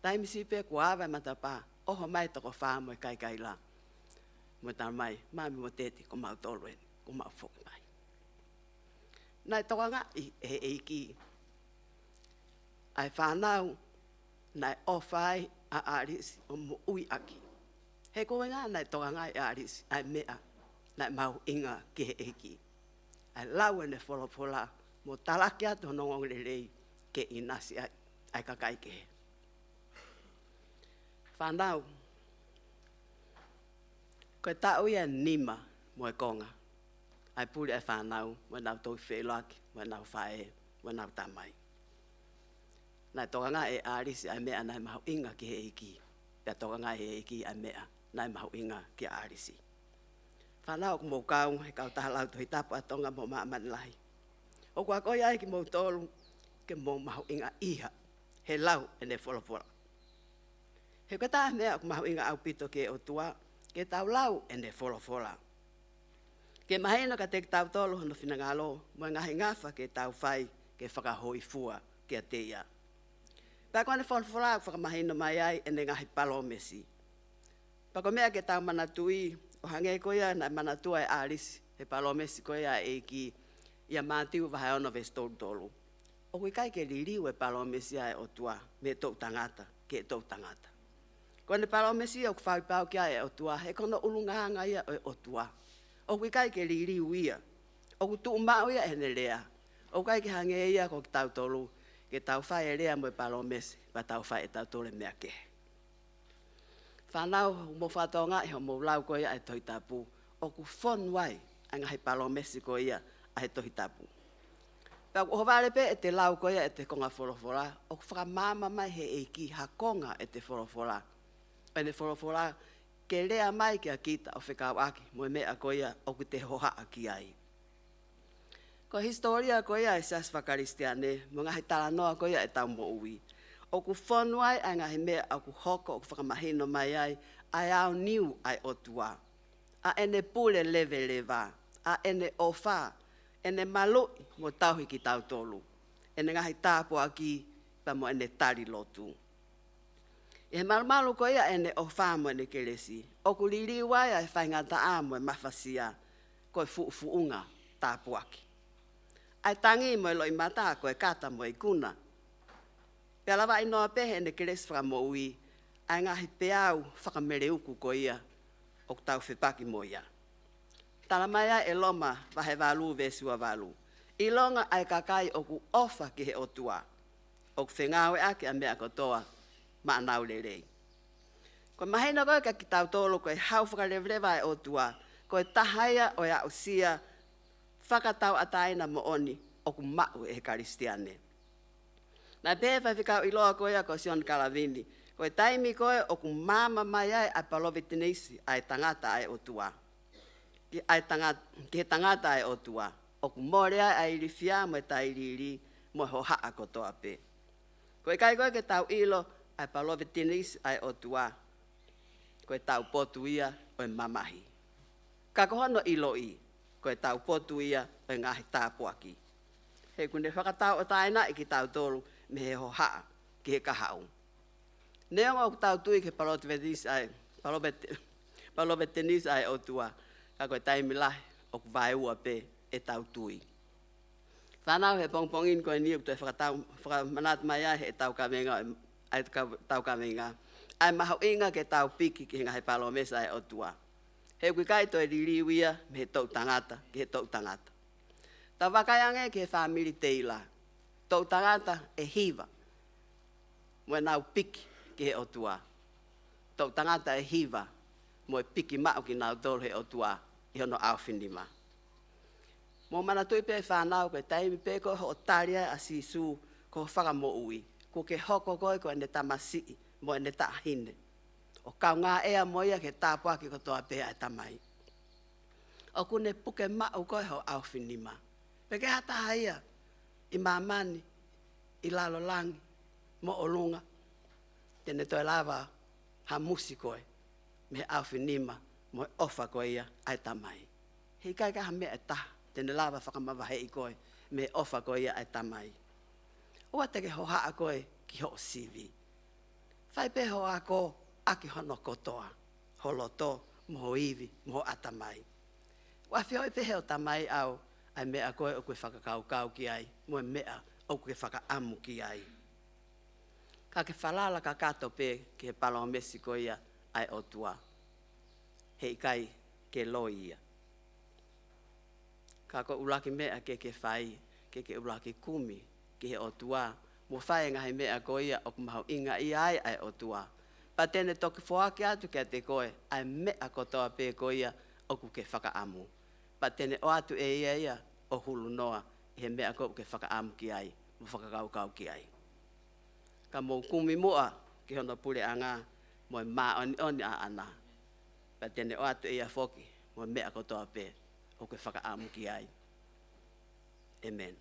Taimi si pe kua awa matapa, oho mai toko wha mo kai kaila. Mo tau mai, mami mo teti ko mau toluen, ko mau whoki mai. Nai toka ngā he eiki. Ai whanau, nai ofai a arisi o mo ui aki. He koe ngā nai toka ngā e arisi, ai mea, nai mau inga ki he eiki. Ai lau ene wholofola, mo talaki atu nongong rei ke inasi ai kakai ke he. Whanau, koe tau ia nima mo e konga. Ai puri ai whanau, mo nau toi whelaki, mo nau whae, mo nau tamai. Nai toka ngā e arisi ai mea nai mahu inga ki he eiki. Pea toka ngā he eiki ai mea nai mahu inga ki a arisi. Whanau ku mou kau, he kau taha lau tohi tapu a tonga mo maa manlahi. O kua koi ai ki mou tolu, ke mou mahu inga iha, he lau ene wholofola. He koe taha mea ku mahu inga au pito ke o tua, ke tau lau ene wholofola. Ke mahina ka te tau tolu hono whina ngalo, mo ngahi ngafa ke tau whai ke whakahoi fua ke a te ia. Pea kone wholofola whakamahina mai ai ene ngahi palo mesi. Pako mea ke tau manatui, o hange koia na manatua e arisi, he palo mesi koia e ki ia mātiu wahai ono ves tolu. O kui kai ke ririu e palo mesi ai o tua, me tau tangata, ke tau tangata. Kone palo mesi o kwhau pau kia e o tua, he kono ulunganga ia o tua. O kui kai ke ririu ia, o ku tuu mau ia ene lea, o kai ke hange ia ko ki tau tolu, ke tau whai e rea mo e palomesi, pa tau whai e tau tole mea ke. Whanau mo whatonga i ho mo lau ko ia e tohi tapu, o ku whon wai anga he palomesi ko ia a he tohi tapu. Pea ku hovare pe e te lau ko ia e te konga whorofora, o ku whakamama mai he eiki hakonga e te whorofora. E ne whorofora ke rea mai ki a kita o whekau aki, mo e mea ko ia o ku te hoha aki ai. Ko historia ko ia e sas whakaristiane, mo ngahi tala noa ko ia e tau mo ui. O ku whonuai ai ngahi mea o ku hoko o ku whakamahino mai ai au niu ai otua. A ene pule leve leva, a ene ofa, ene malu mo tauhi ki tau tolu. Ene ngahi tāpo aki pa mo ene tari lotu. E malu ko ia ene ofa mo ene kelesi. O ku liriwai ai whaingata a mo e mafasia ko e fuunga tāpo aki. Ai tangi mo e loi mata ko e kata mo e kuna. Pea lawa inoa pehe ene kelesi whakamo ui, ai ngahi peau whakamere uku ko ia, o tau whipaki mo ia. Tala mai ai e loma wahe walu vesua walu. I longa ai kakai o ku ofa ki he otua, o ku whengawe ake a mea kotoa, ma anau lerei. Ko mahina koe ka ki tau tolo ko e hau whakarevrewa e otua, ko e tahaia o ia usia, whakatau ataina mo oni, o ku mau e he karistiane. Na pehe whawhikau iloa koe a ko Sion Kalavini, ko e taimi koe o ku mama mai ai a palovitinisi ai tangata ai otua. Ki he tangata ai otua. O ku more ai ai rifia mo e tairiri mo e hohaa kotoa pe. Ko e kai koe ke tau ilo ai palovitinisi ai otua. Ko e tau potu ia o e mamahi. Ka kohono ilo i, ko e tau potu ia o e ngahi tāpuaki. He kune whakatau o taina i ki tau tolu, me he hohaa ki he kahau. Neonga o tau tui ke palovetenis ai o tua, ka koe taimi lahi o ku vai ua pe e tau tui. Whanau he pongpongin koe ni o tue whakamanat mai ai he tau kamenga, ai mahau inga ke tau piki ki hinga he palomesa ai o tua. He kui kai toi ririwia me he tau tangata, ki he tau tangata. Ta wakayange ki he whamiri teila, tau tangata e hiva, mo e nau piki ki he otua. Tau tangata e hiva, mo e piki mau ki nau tolu he otua, i hono au whinima. Mo mana tui pe whanau koe taimi pe koe ho o taria a sisu ko whakamo ui. Ko ke hoko koe ko ene tamasii, mo ene tahine. O kau ngā ea moia ke tāpuaki ko toa pe ai tamai. O kune puke mau koe ho au whinima. Peke hata haia, i mamani, i lalo langi, mo olunga, tene toi lava ha musi koe, me au whinima, mo ofa koe ia ai tamai. Hei kai kaha mea e taha, tene lava whakamawa hei koe, me ofa koe ia ai tamai. Ua teke ho haa koe ki ho sivi. Whai pe ho a ko, aki hono kotoa, ho loto, mo iwi, mo atamai. Ua whioi pe heo tamai au, ai mea koe o koe whakakau ki ai, mo e mea o koe whakaamu ki ai. Ka ke whalala ka kato pe ki he palomesi ko ia ai o tua. Hei kai ke loi ia. Ka ko ulaki mea ke whai, ke ulaki kumi ki he o tua. Mo whai ngahi mea ko ia o kumahau inga i ai o tua. Pa tene toki whoaki atu ke te koe, ai mea kotoa pe ko ia o kuke whakaamu. Pa tene o atu e ia o hulu noa, i he mea ko ke whakaamu ki ai, mo whakakaukau ki ai. Ka mō kumi mua ki hono pule anga, mo e maa oni a ana. Pa tene o atu ia whoki, mo mea kotoa pe, o ke whakaamu ki ai. Amen.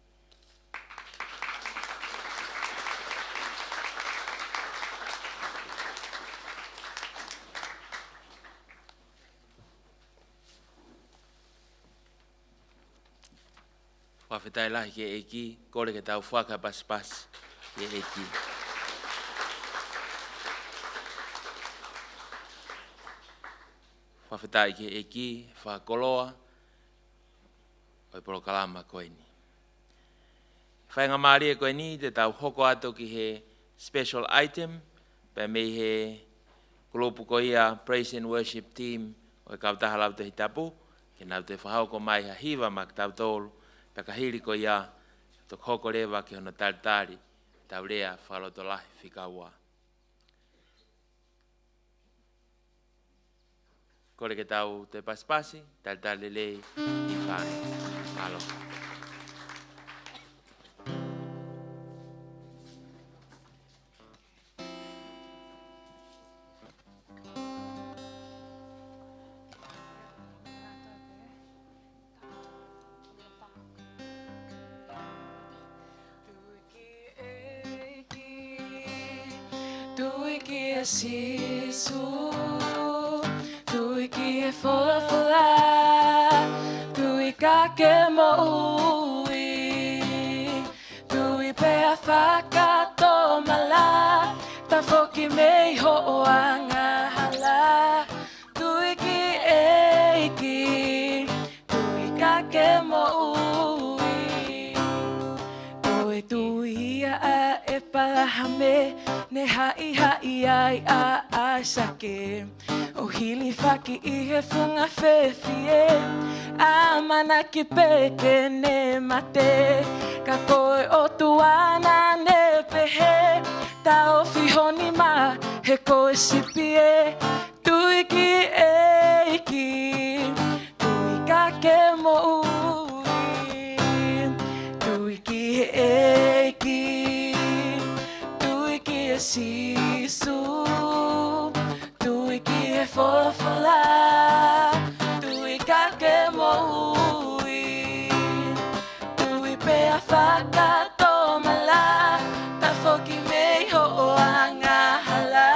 Whawhetai lahi ke eki, kore ke tau whaka pas ke eki. Whawhetai ke eki, whakoloa, oi poro kalama koe ni. Whainga maari e koe ni, te tau hoko ato ki he special item, pe mei he kulopu ko ia Praise and Worship Team, oi kautaha lau te hitapu, ke nau te whahau ko mai ha hiva mak tau tolu, pe ka hiri ko ia, tok hoko rewa ki hono tari, tau lea whalotolahi whikaua. Kore ke tau te paspasi, tali lei i whai. Aloha. Tui ki e sisu, tui ki e fola fola, tui ka ke mo ui, tui pe a whakato mala, ta foki mei ho o anga hala, tui ki e ki, tui ka ke mo ui, oe tui a e palahame, ne hai ai a sake o hili faki I he funga fefie a mana ki peke ne mate ka koe o tuana ne pehe ta o fihoni ma he koe sipie tui ki e ki tui ka ke mo ui tui ki e ki sisu, tui ki e fola fola, tui ka ke mo ui, tui pe a whakato mala, ta foki mei ho o anga hala,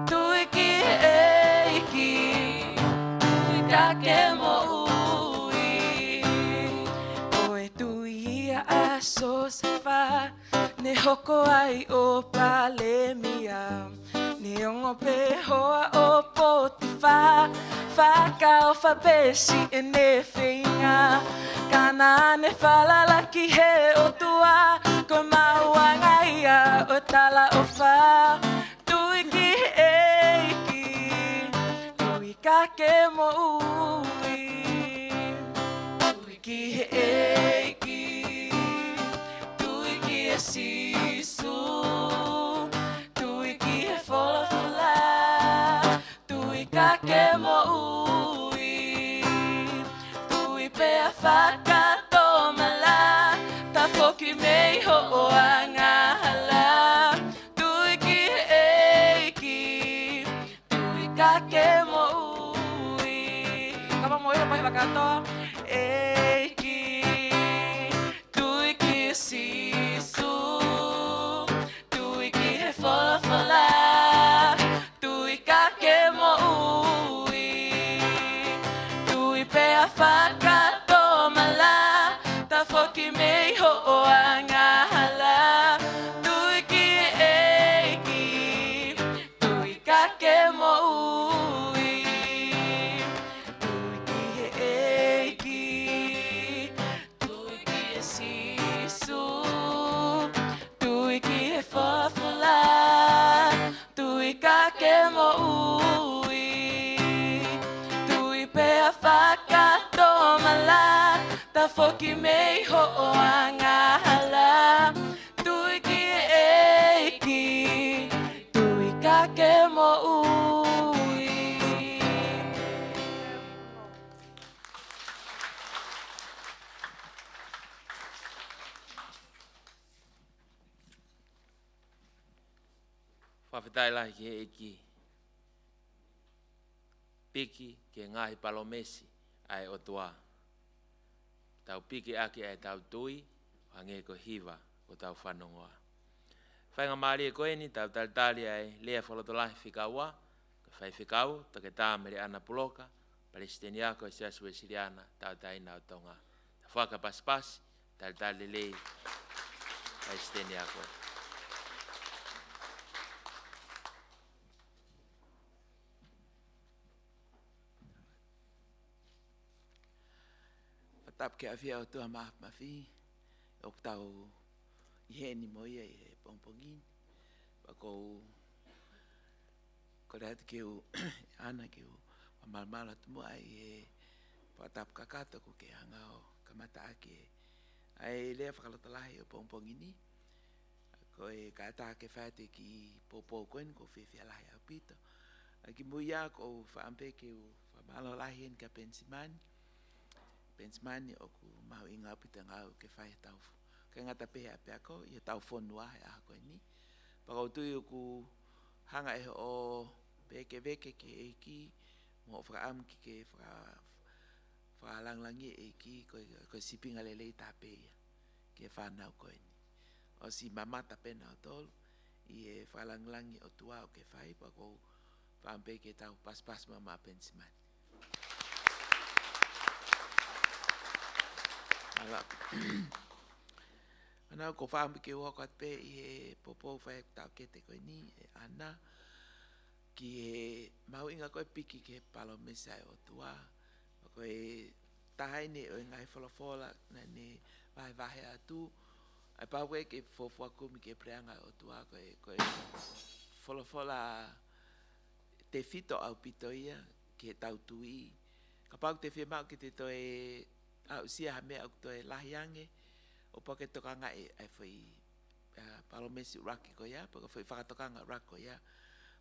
tui ki e ki, tui ka ke mo ui, oe tui ia a so se wha, ne hoko ai o Palemia, ne ongo pe hoa o Potifa, whaka o whapesi e ne whinga, kana ne whalalaki he o tua, ko mauanga ia o tala o wha, tui ki e ki, tui ka ke mo ui, tui ki e ki, sisu, tui ki he fola fola, tui ka ke mo ui, tui pe a whakato mala, ta foki mei ho o anga hala, tui ki e ki, tui ka ke mo ui, kama mo ilo pahi whakatoa, e ki, tui ki sisu, fola fola, tui ka ke mo ui, tui pe a whakato mala, ta foki mei ho o anga hala, tui ki e ki, tui ka ke mo ui, tui ki e ki, tui ki e sisu, tui ki e fola fola, tui ka ke mo ui, tui pe a whakato mala, ta foki mei ho o anga hala, tui ki e ki, tui ka ke mo ui. Whawhetai lahi ki he eki. Piki ke ngahi palomesi ai o tua. Tau piki ake ai tau tui, hange ko hiva o tau whanongoa. Whainga maari e koeni, tau talitali ai lea whalotolahi whikaua, ka whai whikau, take tāmere ana puloka, Palestini ako e siasu e siriana, tau taina o tonga. Ta whaka paspasi, talitali lei Palestini ako. Tap ke afia o tua mafi o tau I he ni mo ia I pompongin pa ko rea ke o ana ke o malmala tu mo ai e pa tap kakata ko ke hanga o kamata ake ai le fa kala lahi o pompongini ko e ka ta ke fa te ki popo koen ko fe fe la ya pito ki muia ko fa ampe ke o fa malo la hien ka pensimani o ku mau inga pita ngau ke fa tau ke ngata pe pe ko ia tau fonua ya ko ni pa ko tu ku hanga e o peke veke ke e ki mo fra am ki ke fra lang langi e ki ko sipinga lele tape ke fa na ko ni o si mama tape na tol i e fra lang langi o tua o ke fai pa ko fa am peke tau pas mama pensiman ala ana ko fa am ke o ko pe i popo fa ta ke te ko ni ana ki e mau inga koe piki ke palo mesa o tua ko e tahaine o ngai fola na ne vai vai atu ai pa we ke fofo ku mi ke preanga o tua ko e fola te fito au pitoia ke tau tui ka pa te fe mau ke te to e au sia ha me au to e lahiange o pa ke toka ngai ai foi palo mesi raki ko ya pa ko foi fa toka ngai rako ya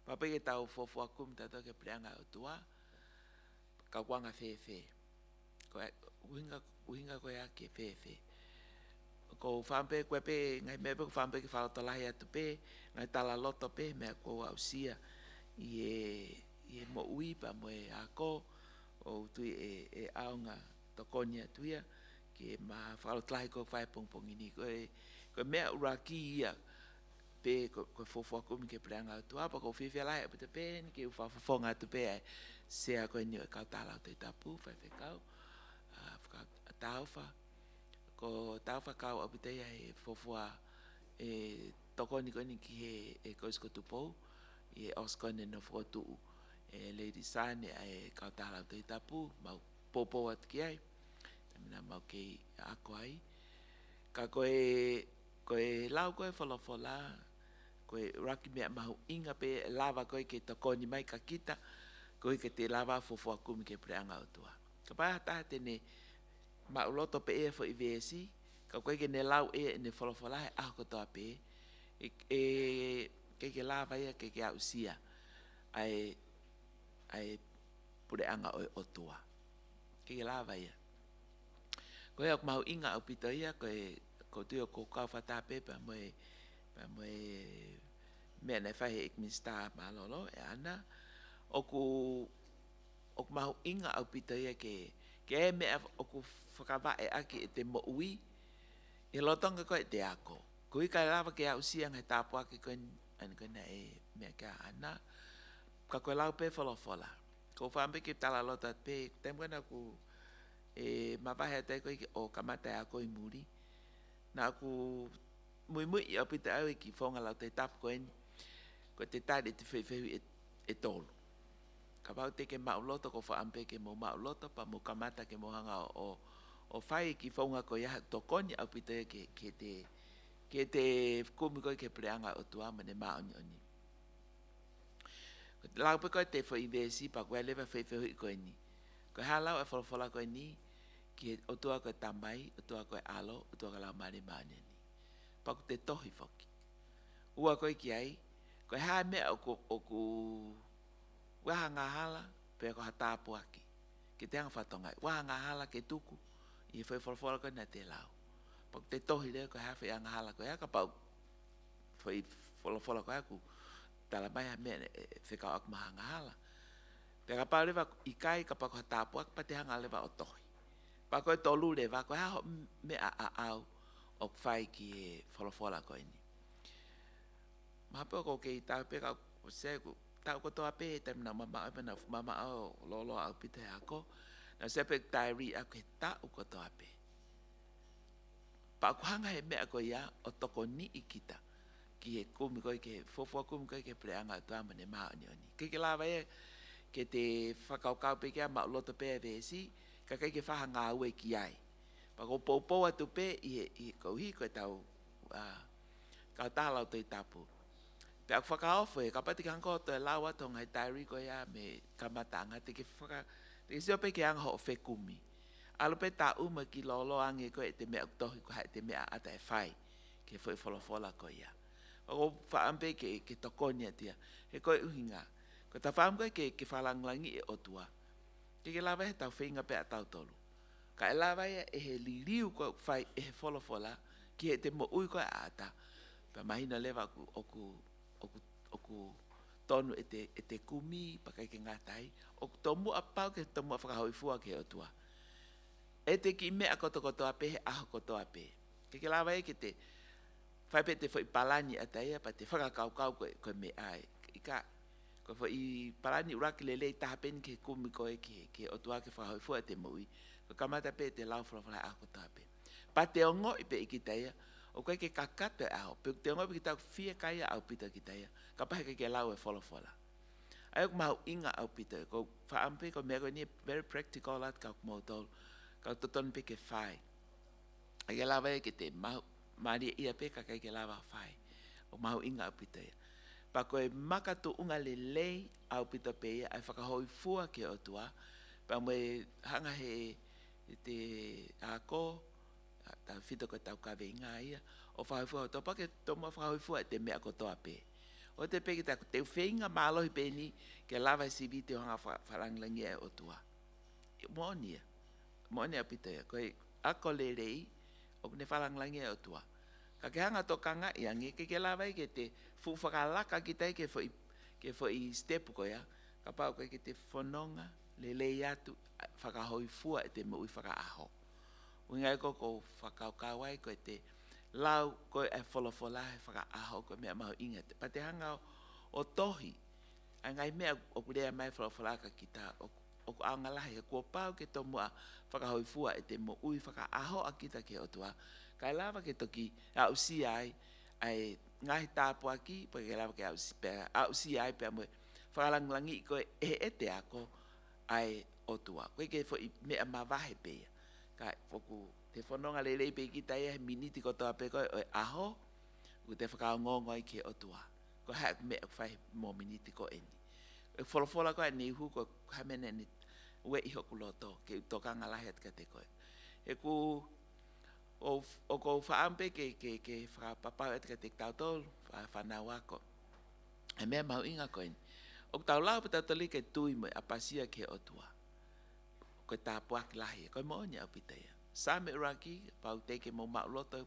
papa ke tau fofo akum tata ke preanga o tua ka wanga fefe ko winga ko ya ke fefe ko fampe ko pe ngai me ko fampe ke fa to la ya tu pe ngai tala loto pe me ko ausia ie mo ui pa mo ako o tu e aunga to konia tuia ke ma fa lo tlai ko fa pong ini ko me uraki ia pe ko fofo ko mi ke preanga tu apa ko fifi la pe pe ke fa fonga tu pe se a ko ni ka tala te tapu fa fe ka fa taufa ko taufa ka o pe e fofo e toko ni ko ni ki e ko sko tu po e osko ne no foto e lady sane e ka tala te tapu ma popo at ki ai na ma ke ako ai ka ko e lau ko e fola koe raki mea mahu inga pe lava koe ke tokoni mai ka kita koe ke te lava fofo akumi ke preanga o tua. Ka pai hata tene mauloto pe e fo i vesi ka koe ke ne lau e ne folofola he aho kotoa pe ke lava ia ke ausia ai preanga o tua. Ke lava ia. Koe ak mahu inga au pito ia koe ko tuio ko kau fata pe pa moe me na fai ek mista malolo e ana oku mahu inga au pita ia ke me oku whakava e aki te mo ui e lotonga koe te ako kui kai lava ke au siang he tapu aki koe na e mea kia ana ka koe lau pe fola ko whampe ke tala lota pe temgana ku mawahe te koe o kamata e ako i muri na aku mui i apita au ki fonga lau te tapu koe ni ko te tade te whewhewi e tolu. Ka pau te ke mauloto ko whaampe ke mo mauloto pa mo kamata ke mo hanga o whai ki fonga ko ia tokoni apita ke te kumi koe ke preanga o tuama ne maoni oni. Ko te lau pe koe te whaivesi pa koe lewa whewhewi koe ni. Ko halau e wholofola koe ni ki o tua koe tamai, o tua koe alo, o tua koe lau maani maani ni. Pa ko te tohi whoki. Ua koe ki ai, koe hae mea o ku waha ngā hala, pēr ko hatapu aki. Ke te hanga whatongai. Waha ngā hala ke tuku, i whai wholofola koe na te lau. Pa ko te tohi leo koe hae whai ngā hala koe haka pau. Whai wholofola koe haku, tala mai ha mea whekau ak maha ngā hala. Pēr ka pau lewa i kai, ka pau ko hatapu aki, pa te hanga lewa o tohi. Pa koe tolu lewa, koe haho mea a au, o whai ki e wholofola koe ni. Mahape ko ke tau pe ka seku tau ko toa pe te na mama au lolo au pite ako na sepe tairi aku ta ko toa pe pa ko hanga he me ko ia o toko ni ikita ki e kumi ko ke fofo kumi ko ke preanga toa mane ma oni ke lava e ke te whakaukau pe kia ma loto pe vesi ka ke whaha ngā ue ki ai pa ko popo atu pe i kauhi ko tau ka tālau te tapu pe ak whakaofu e ka pati kanko to e lawa to ngai tairi ko ia me kamatanga te ke whaka te sio pe ke anga ho whekumi alo pe ta uma ki lolo ange ko e te mea tohi ko hae te mea ata e whai ke whai wholofola ko ia O whaampe ke tokoni atia. He koe uhinga. Ko ta whaampe ke whalanglangi e otua. Ke lawa he tau whinga pe a tau tolu. Ka e lawa e he liriu koe whai e he wholofola ki he te mo ui koe a ata. Pa mahina lewa oku tonu e te kumi pakai ke ngatai. Oku tomu a pau ke tomu a whakahoi fua ke otua. E te ki mea kotokotoa pe he aho kotoa pe. Ke lawa e ke te whai pe te whai palani a taia pa te whakakaukau koe me ai. Ika ko whai palani uraki lelei tahapen ke kumi koe ke otua ke whakahoi fua te mo ui. Ko kamata pe te lau whalawhala aho kotoa pe. Pa te ongo i pe iki taia. O koe ke kakata e aho. Pe te ongo i pe ki tau fia kaia au pita ki taia. Ka pahe ke lau e whalawhala. Ai ok mahu inga au pita. Ko whaampe ko mea koe ni very practical at ka kumau tolu. Ka toton pe ke whai. Ai ke lawa e ke te mahu. Maria ia pe ka kai ke lawa whai. O mahu inga au pita ia. Pa koe makatu unga le lei au pita pe ia. Ai whakahoi fua ke otua. Pa moe hanga he te ako. Ta fito ko tau kawe inga ia. O whahoi fua. Topa ke tomo whahoi fua te mea kotoa pe. O te pe ki ta te whenga mālohi pe ni. Ke lawa sibi te hanga wharanglangi e otua. Monia. Monia pita ia. Koe ako le rei. O ne wharanglangi e otua. Ka ke hanga tokanga i angi. Ke lawa i ke te whakalaka ki tai ke whai step ko ia. Ka pau koe ke te whanonga. Le lei atu. Whakahoi fua e te mo ui whakaaho. Ungai ko whakaukawai ko te lau ko e wholofola he whakaaho ko mea mahu inga. Pa te hanga o tohi. Ai ngai mea o kurea mai wholofola ka kita. O ku aungalahi he kua pau ke tomua whakahoi fua e te mo ui whakaaho a kita ke otua. Kai lava ke toki a usi ai ngahi tāpua ki. Pa ke lava ke a usi ai pe amoe whakalanglangi ko e te ako ai otua. Koe ke mea mawahe pea. Kai foku te whanonga le rei pe ki tai e miniti ko toa pe koe o aho ku te whakaongongo i ke otua. Ko hae mea whai mō miniti ko eni. E wholofola koe ni hu ko hamene ni ue iho ku loto ke tokanga lahi at ka te koe. E ku o ko whaampe ke whakapapau at ka te tautol whanau ako. E mea mau inga koe ni. O tau lau pa tautoli ke tui mo apasia ke otua. Koe tāpuaki lahi, koe mooni au pita ia. Same uraki, pau teke mo mauloto,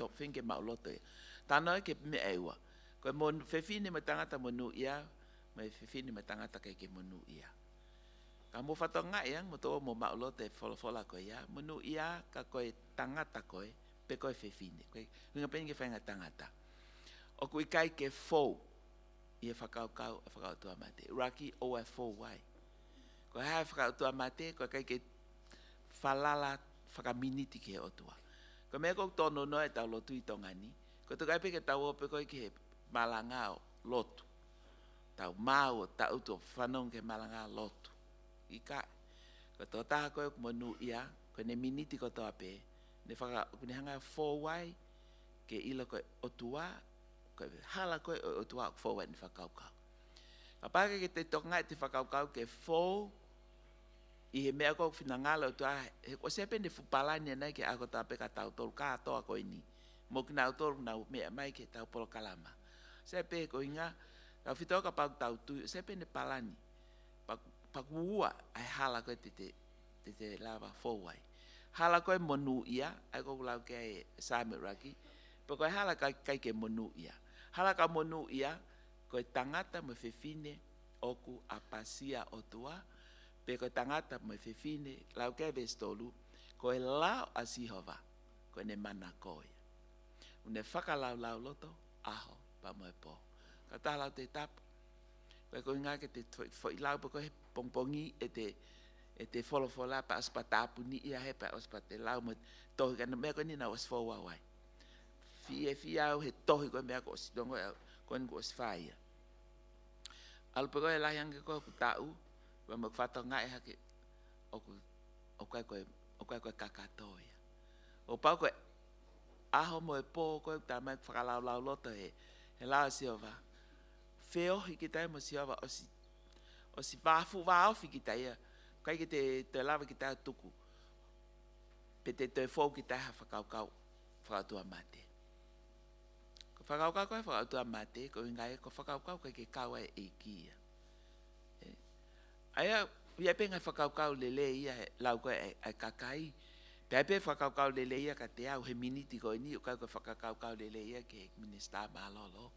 top finge mauloto ia. Tāna ke me eua. Koe mo whewhine ma tangata mo nu ia, mai whewhine ma tangata ke mo nu ia. Ka mo whatonga ia, mo toa mo mauloto e wholofola koe ia, mo nu ia ka koe tangata koe, pe koe whewhine. Koe hunga peni ke whainga tangata. O koe kai ke fou, ia whakaukau, whakautua mate. Uraki o e fou wai. Ko hae whakautua mate, ko kai ke whalala whakaminiti ke otua. Ko mea kok tono noe tau lotu i tongani, ko tu kai pe ke tau ope koe ke malanga lotu. Tau mau tau to whanong ke malanga lotu. I kai. Ko tō taha koe kumonu ia, ko ne miniti ko toa pe, ne hanga fōwai ke ilo koe otua, koe hala koe otua fōwai ni whakaukau. Ka pake ke te tokangai te whakaukau ke fō, I he mea kou whinangala o tua, o sepe ne whupalani nei ke ako tāpe ka tau tolu kātoa koe ni. Mo ki nau tolu nau mea mai ke tau polo kalama. Sepe ko inga, tau whitoa ka pau tau tui, sepe ne palani. Paku ua ai hala koe te lava fōwai. Hala koe monu ia, ai kou lau ke Same Raki, pa koe hala kai ke monu ia. Hala ka monu ia, koe tangata mo whewhine oku apasia o tua, pe koe tangata mo whewhine, lau ke vestolu, koe lau asihova, koe ne mana koe. Une whakalau lau loto, aho, pa mo e po. Ka talau te tapu, koe koe ngā ke te whailau pa koe pongpongi e te wholofola pa aspa tapu ni ia he pa aspa te lau mo tohi ka na mea koe ni na was fōwa wai. Fie au he tohi koe mea ko osidongo koe ni ko oswhaia. Alupa koe lai ange koe ku tau, wa mo whato ngai hake o koe kakatoia. O pau koe aho mo e pō koe ta mai whakalau lau loto he lau siova. Whiohi ki tai mo siova o si wāfu wāofi ki tai kai ki te lawa ki tai tuku. Pe te fōu ki tai ha whakaukau whakatua mate. Ko whakaukau koe whakautua mate, ko ingai ko whakaukau koe ke kaua e kia. Aia, ia pe ngai whakaukau lele ia lau koe ai kakai, Pepe whakaukau lele ia ka te au he miniti koe ni, o kai koe whakaukau lele ia ke minister malolo.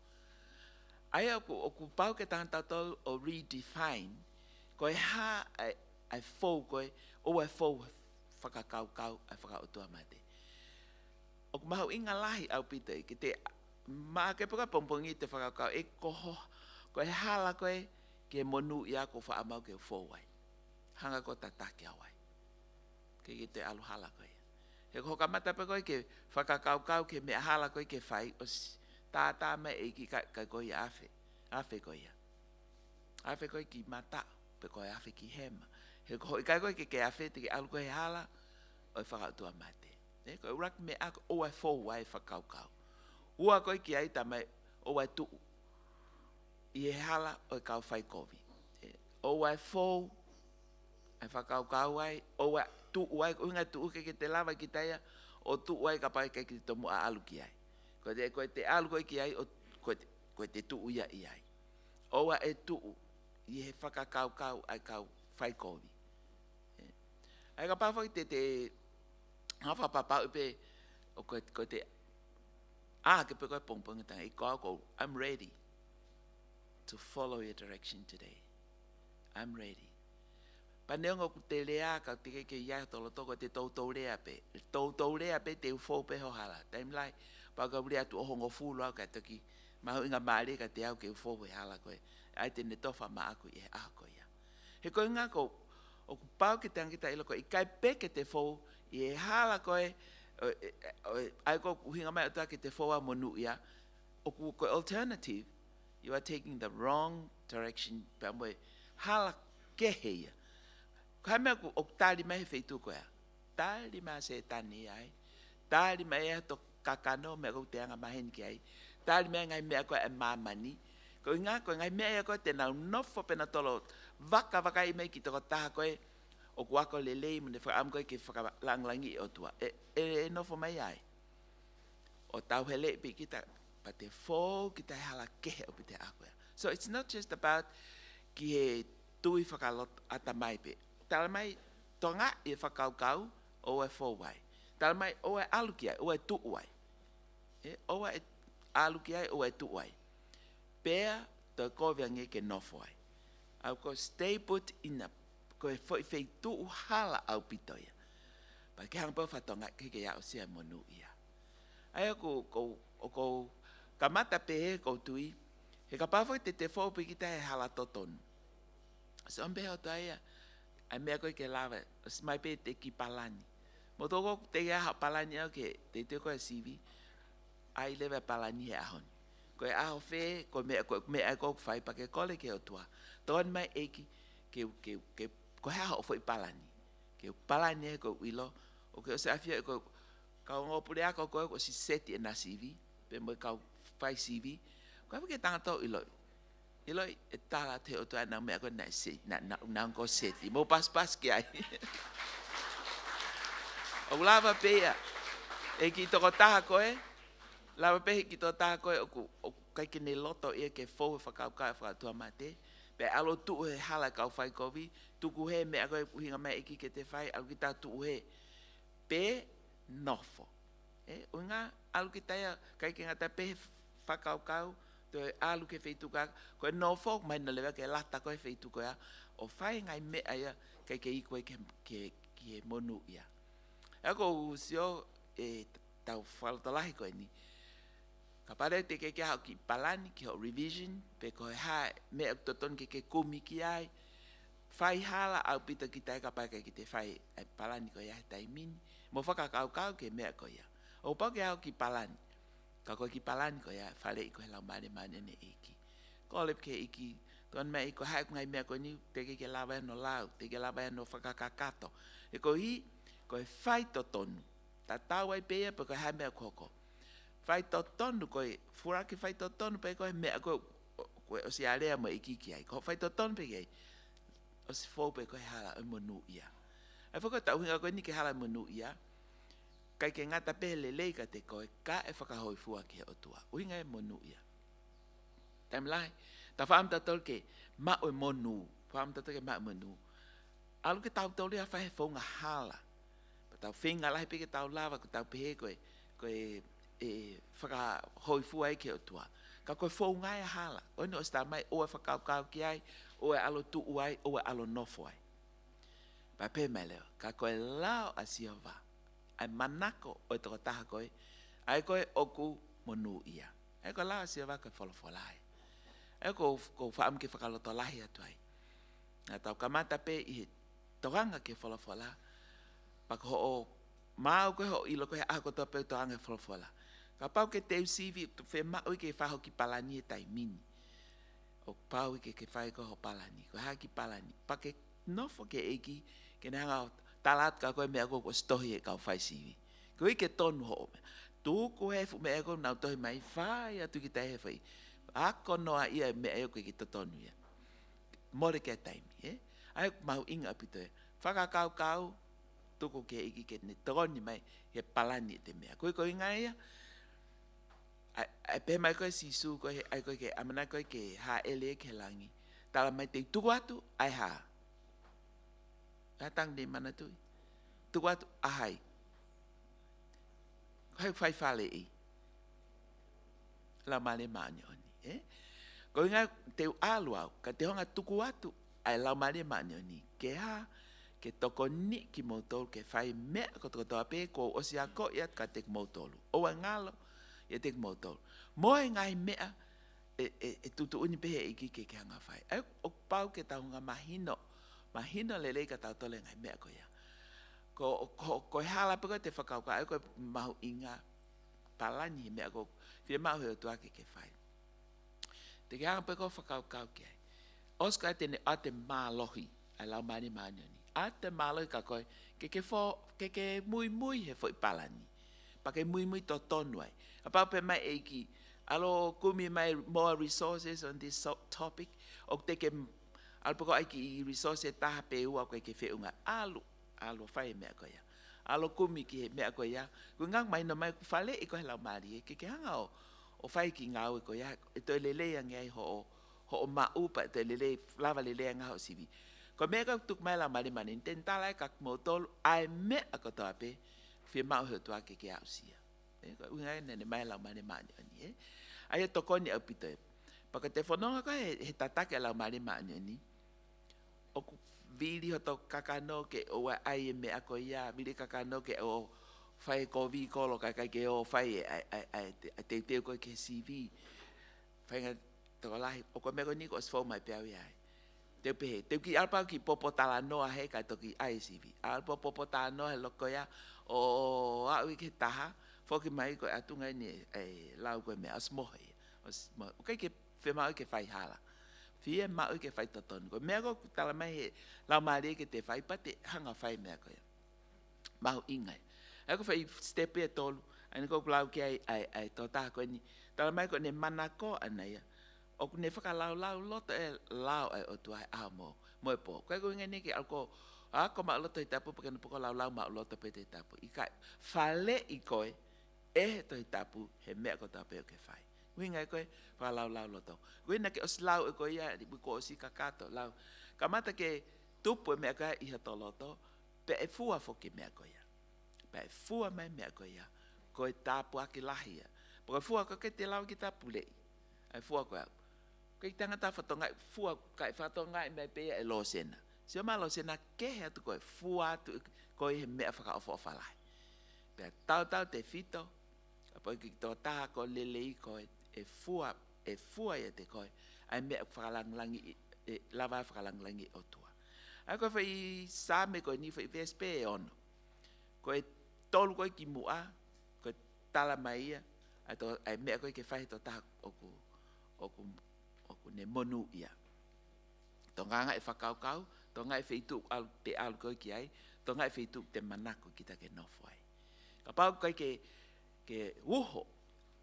Aia o ku pau ke tangata tol o redefine, koe ha ai fau koe, o ai fau whakaukau ai whakautua mate. O ku mahau inga lahi au pita i ke te maa ke puka pompongi te whakaukau e koho, koe hala koe ke monu ia ko whaamau ke fau ai. Hanga ko tatake au ai. Ke te alu hala koe. He hoka mata pe koe ke whakakaukau ke mea hala koe ke whai o tātā mai e ki kai koe afe. Afe koe ia. Afe koe ki mata pe koe afe ki hema. He hoi kai koe ke afe te ke alu koe hala o e whakautua mate. E koe urak me ako o ai fōu ai whakaukau. Ua koe ki ai tamai o ai tuu. I e hala o e kau whai kovi. O ai fōu ai whakaukau ai, o ai tuu ai, o inga tuu ke te lawa ki taia, o tuu ai ka pai ke ki tomu a alu ki ai. Koe te alu koe ki ai, koe te tuu ia i ai. O ai e tuu, i he whakakaukau ai kau whai kovi. Ai ka pawhaki te hawha papau pe, o koe te ke pe koe pongpongitanga, i ko I'm ready to follow your direction today. I'm ready. Pa neonga ku te lea ka te ke ia tolo toko te tautou lea pe. Tautou lea pe te ufo pe hohala. Time lai, pa ka uri atu ohongo fulu au ka toki. Mahu inga maare ka te au ke ufo pe hala koe. Ai te ne tofa maa aku i he ako ia. He koe ngā ko, o ku pau ke tangita ilo koe, i kai pe ke te fo, i he hala koe, ai ko uhinga mai ota ke te fo a monu ia, o ku koe alternative, you are taking the wrong direction, pa moe hala kehe ia. Kai mea ku o tāli mai he wheitu koea. Tāli mai se tani ai. Tāli mai e to kakano mea kou te anga maheni ki ai. Tāli mai ngai mea koe e mamani. Ko inga koe ngai mea koe te nau nofo pena tolo waka i mai ki toko taha koe o kuako lelei mune whakam koe ke whakalanglangi o tua. E nofo mai ai. O tau hele pi kita pa te fō ki te hala kehe o pi te akoea. So it's not just about ki he tui whakalot ata mai pe. Tala mai tonga i whakaukau o e fōwai. Tala mai o e aluki ai, o e tuuai. O e aluki ai, o e tuuai. Pea to koviange ke nofo ai. Au ko stay put in a ko e whai tuu hala au pitoia. Pa ke hang pau whatonga ke ia o sia monu ia. Ai ko kamata pehe ko tui, he ka pawhai te whaupi ki te hala totonu. So ambe o taia, ai mea koe ke lawa, mai pe te ki palani. Mo toko te aha palani au ke te koe CV, ai lewe palani he ahon. Koe aho whee, koe mea koe whai pa ke kole ke o tua. Toan mai eki, koe haha o whai palani. Ke palani e koe wilo, o ke o se awhia e koe, kau ngopure ako koe o si seti e na CV, pe mo kau whai CV, koe wike tangato ilo. Iloi e tala te o tua nau mea koe nau ko seti. Mo pas ki ai. O lava pea. E ki toko taha koe. Lava pea ki toko taha koe. O kai ke ne loto ia ke fau e whakauka e whakatua mate. Pe alo tuu he hala kau whai kovi. Tuku he mea koe uhinga mai eki ke te whai. Alu ki tā tuu he. Pe nofo. O ngā alu ki taia kai ke ngata pe whakaukau. Alu ke wheituka, koe no fok mai na lewa ke lata koe wheituka o whai ngai mea ia kai ke ikoe ke monu ia. Eko usio e tau whalotolahi koe ni. Ka pare te ke hao ki palani, ki hao revision, pe koe hae mea toton ke kumi ki ai, whai hala au pita ki tae ka pai ki te whai palani koe ia tai mini, mo whakakau ke mea koe ia. O pau ke hao ki palani. Ka koe ki palani koe ia, whale i koe lau mane ne eki. Ko lep ke eki, tuan mea i koe hae ngai mea koe ni, te ke lawa no lau, te ke lawa no whakakakato. E koe hi, koe whai to tonu. Ta tau ai pea, pe koe hae mea koko. Whai to tonu koe, furaki whai to tonu, pe koe mea koe, o si area mo eki ki ai. Ko whai to tonu pe kei, o si fō pe koe hala o monu ia. E whako tau hinga koe ni ke hala monu ia, kai ke ngata pele le ka te koe ka e whakahoi fua ke o tua. Uinga e monu ia. Taim lai, ta whaam tatou ke ma o monu, whaam tatou ke ma o monu. Alu ke tau tau lea whahe whaunga hala. Pa tau whinga lahi pe ke tau lava ko tau pehe koe whakahoi fua e ke o tua. Ka koe whaunga e hala. Oino o sta mai oe whakau ki ai, oe alo tuu ai, oe alo nofo ai. Pa pe mai leo, ka koe lao a siova. Ai manako o toko taha koe, ai koe oku monu ia. Ai koe lao a siova koe wholawholai. Ai koe whaam ke whakaloto lahi atu ai. Nga tau kamata pe i he tohanga ke wholawhola, pa ko o mau koe ho ilo koe ako toa pe tohanga wholawhola. Ka pau ke teu sivi, whe mau i ke whaho ki palani e tai mini. O pau i ke whae ko ho palani, ko haki palani. Pa ke nofo ke eki, ke nanga talat ka koe mea ko stohi e kau whai sivi. Ko i ke tonu ho me. Tuku hefu mea ko nau tohi mai whai atu ki tai hewhai. Ako noa ia mea eo koe ki totonu ia. More ke taimi, eh? Ai mau inga apito e. Whakakau kau, tuku ke eki ke ne toni mai, he palani e te mea. Koe koe inga ia, ai pe mai koe sisu koe ai koe ke amana koe ke ha ele ke langi. Tala mai te tuku atu ai ha. Atang de mana tu. Tuku atu ahai. Koe fai fale i. La male manioni, eh? Koe inga te alu au, ka te honga tuku atu ai la male manioni. Ke ha ke toko ni ki motolu ke fai mea ko toko toa pe ko osi ako iat ka tek motolu. Owa ngalo ia tek motolu. Moe ngai mea tutu uni pehe iki ke hanga fai. Ai o pau ke taunga mahino. Mahino lele ka tau tole ngai mea ko ia. Ko hala pe ko te whakauka ai ko mahu inga palani mea ko fie mahu heo tuake ke fai. Te ke hanga pe ko whakauka ke ai. Oska tene ate mālohi ai lau mani manioni. Ate mālohi ka koe ke mui he fo i palani. Pa ke mui to tonu ai. A pau pe mai eiki. Alo kumi mai more resources on this topic. O te ke alpoko aiki resources taha pe ua koe ke whiunga. Alu whai mea koe ia. Alo kumi ki he mea koe ia. Kua ngang mai no mai ku whale i koe lau maari e. Ke hanga o whai ki ngau e koe ia. E toi lelea ngai ho o maupa. E toi lelea, lava lelea ngā ho sivi. Ko mea kau tuk mai lau maari mani. Ten tala e kak motolu. Ai mea ako toa pe. Whia mau heo tua ke ausia. Ko ungai nene mai lau mani mani ani. Ai e tokoni au pito e. Paka te whanonga koe he tatake lau mani mani ani. Oku vili hoto kakano ke oa ai e mea koe ia. Vili kakano ke o whai ko vi kolo kai ke o whai te teo koe ke CV. Whai ngā toko lahi. O koe mea koe niko os whau mai peau iai. Teu pehe. Teu ki alpau ki popo tala noa he kai toki ai CV. Alpau popo tala noa he loko ia. O au i ke taha. Foki mai koe atunga ni lau koe mea os mohe. O kai ke whi mau ke whai hala. Whia mau ke whai totonu. Koe mea koe tala mai he lau maari ke te whai pa te hanga whai mea koe. Mahu ingai. Ai koe whai step e tolu. Ani koe lau ki ai tō taha koe ni. Tala mai koe ne manako anaya. O ne whakalau loto e lau ai o tuai aho mo e po. Koe koe ngai ke alko ako ma loto i tapu pakana poko lau ma loto pe te tapu. I kai whale i koe e to i tapu he mea ko tapu ke whai. Winga e koe whalau loto. Wina ke os lau e koe ia ko osi kakato lau. Kamata ke tupu e mea koe i hato loto pe e fua foki mea koe ia. Pe e fua mai mea koe ia. Koe tapu aki lahi ia. Paka fua koe ke te lau ki tapu lei. Ai fua koe au. Koe ki tangata whatonga fua kai whatonga i mea pea e lo sena. Sio malo sena kehe atu koe fua atu koe he mea whaka ofo whalai. Pea tau te fito. Apoi ki tō taha ko lele i koe e fua ia te koe. Ai mea whakalanglangi, lava whakalanglangi o tua. Ai koe whai sāme koe ni whai vespe e ono. Koe tolu koe ki mua, koe tala mai ia. Ai mea koe ke whai tō taha oku ne monu ia. Tō nganga e whakaukau, tō ngai whaitu te alu koe ki ai, tō ngai whaitu te manako ki ta ke nofo ai. Ka pau koe ke uho,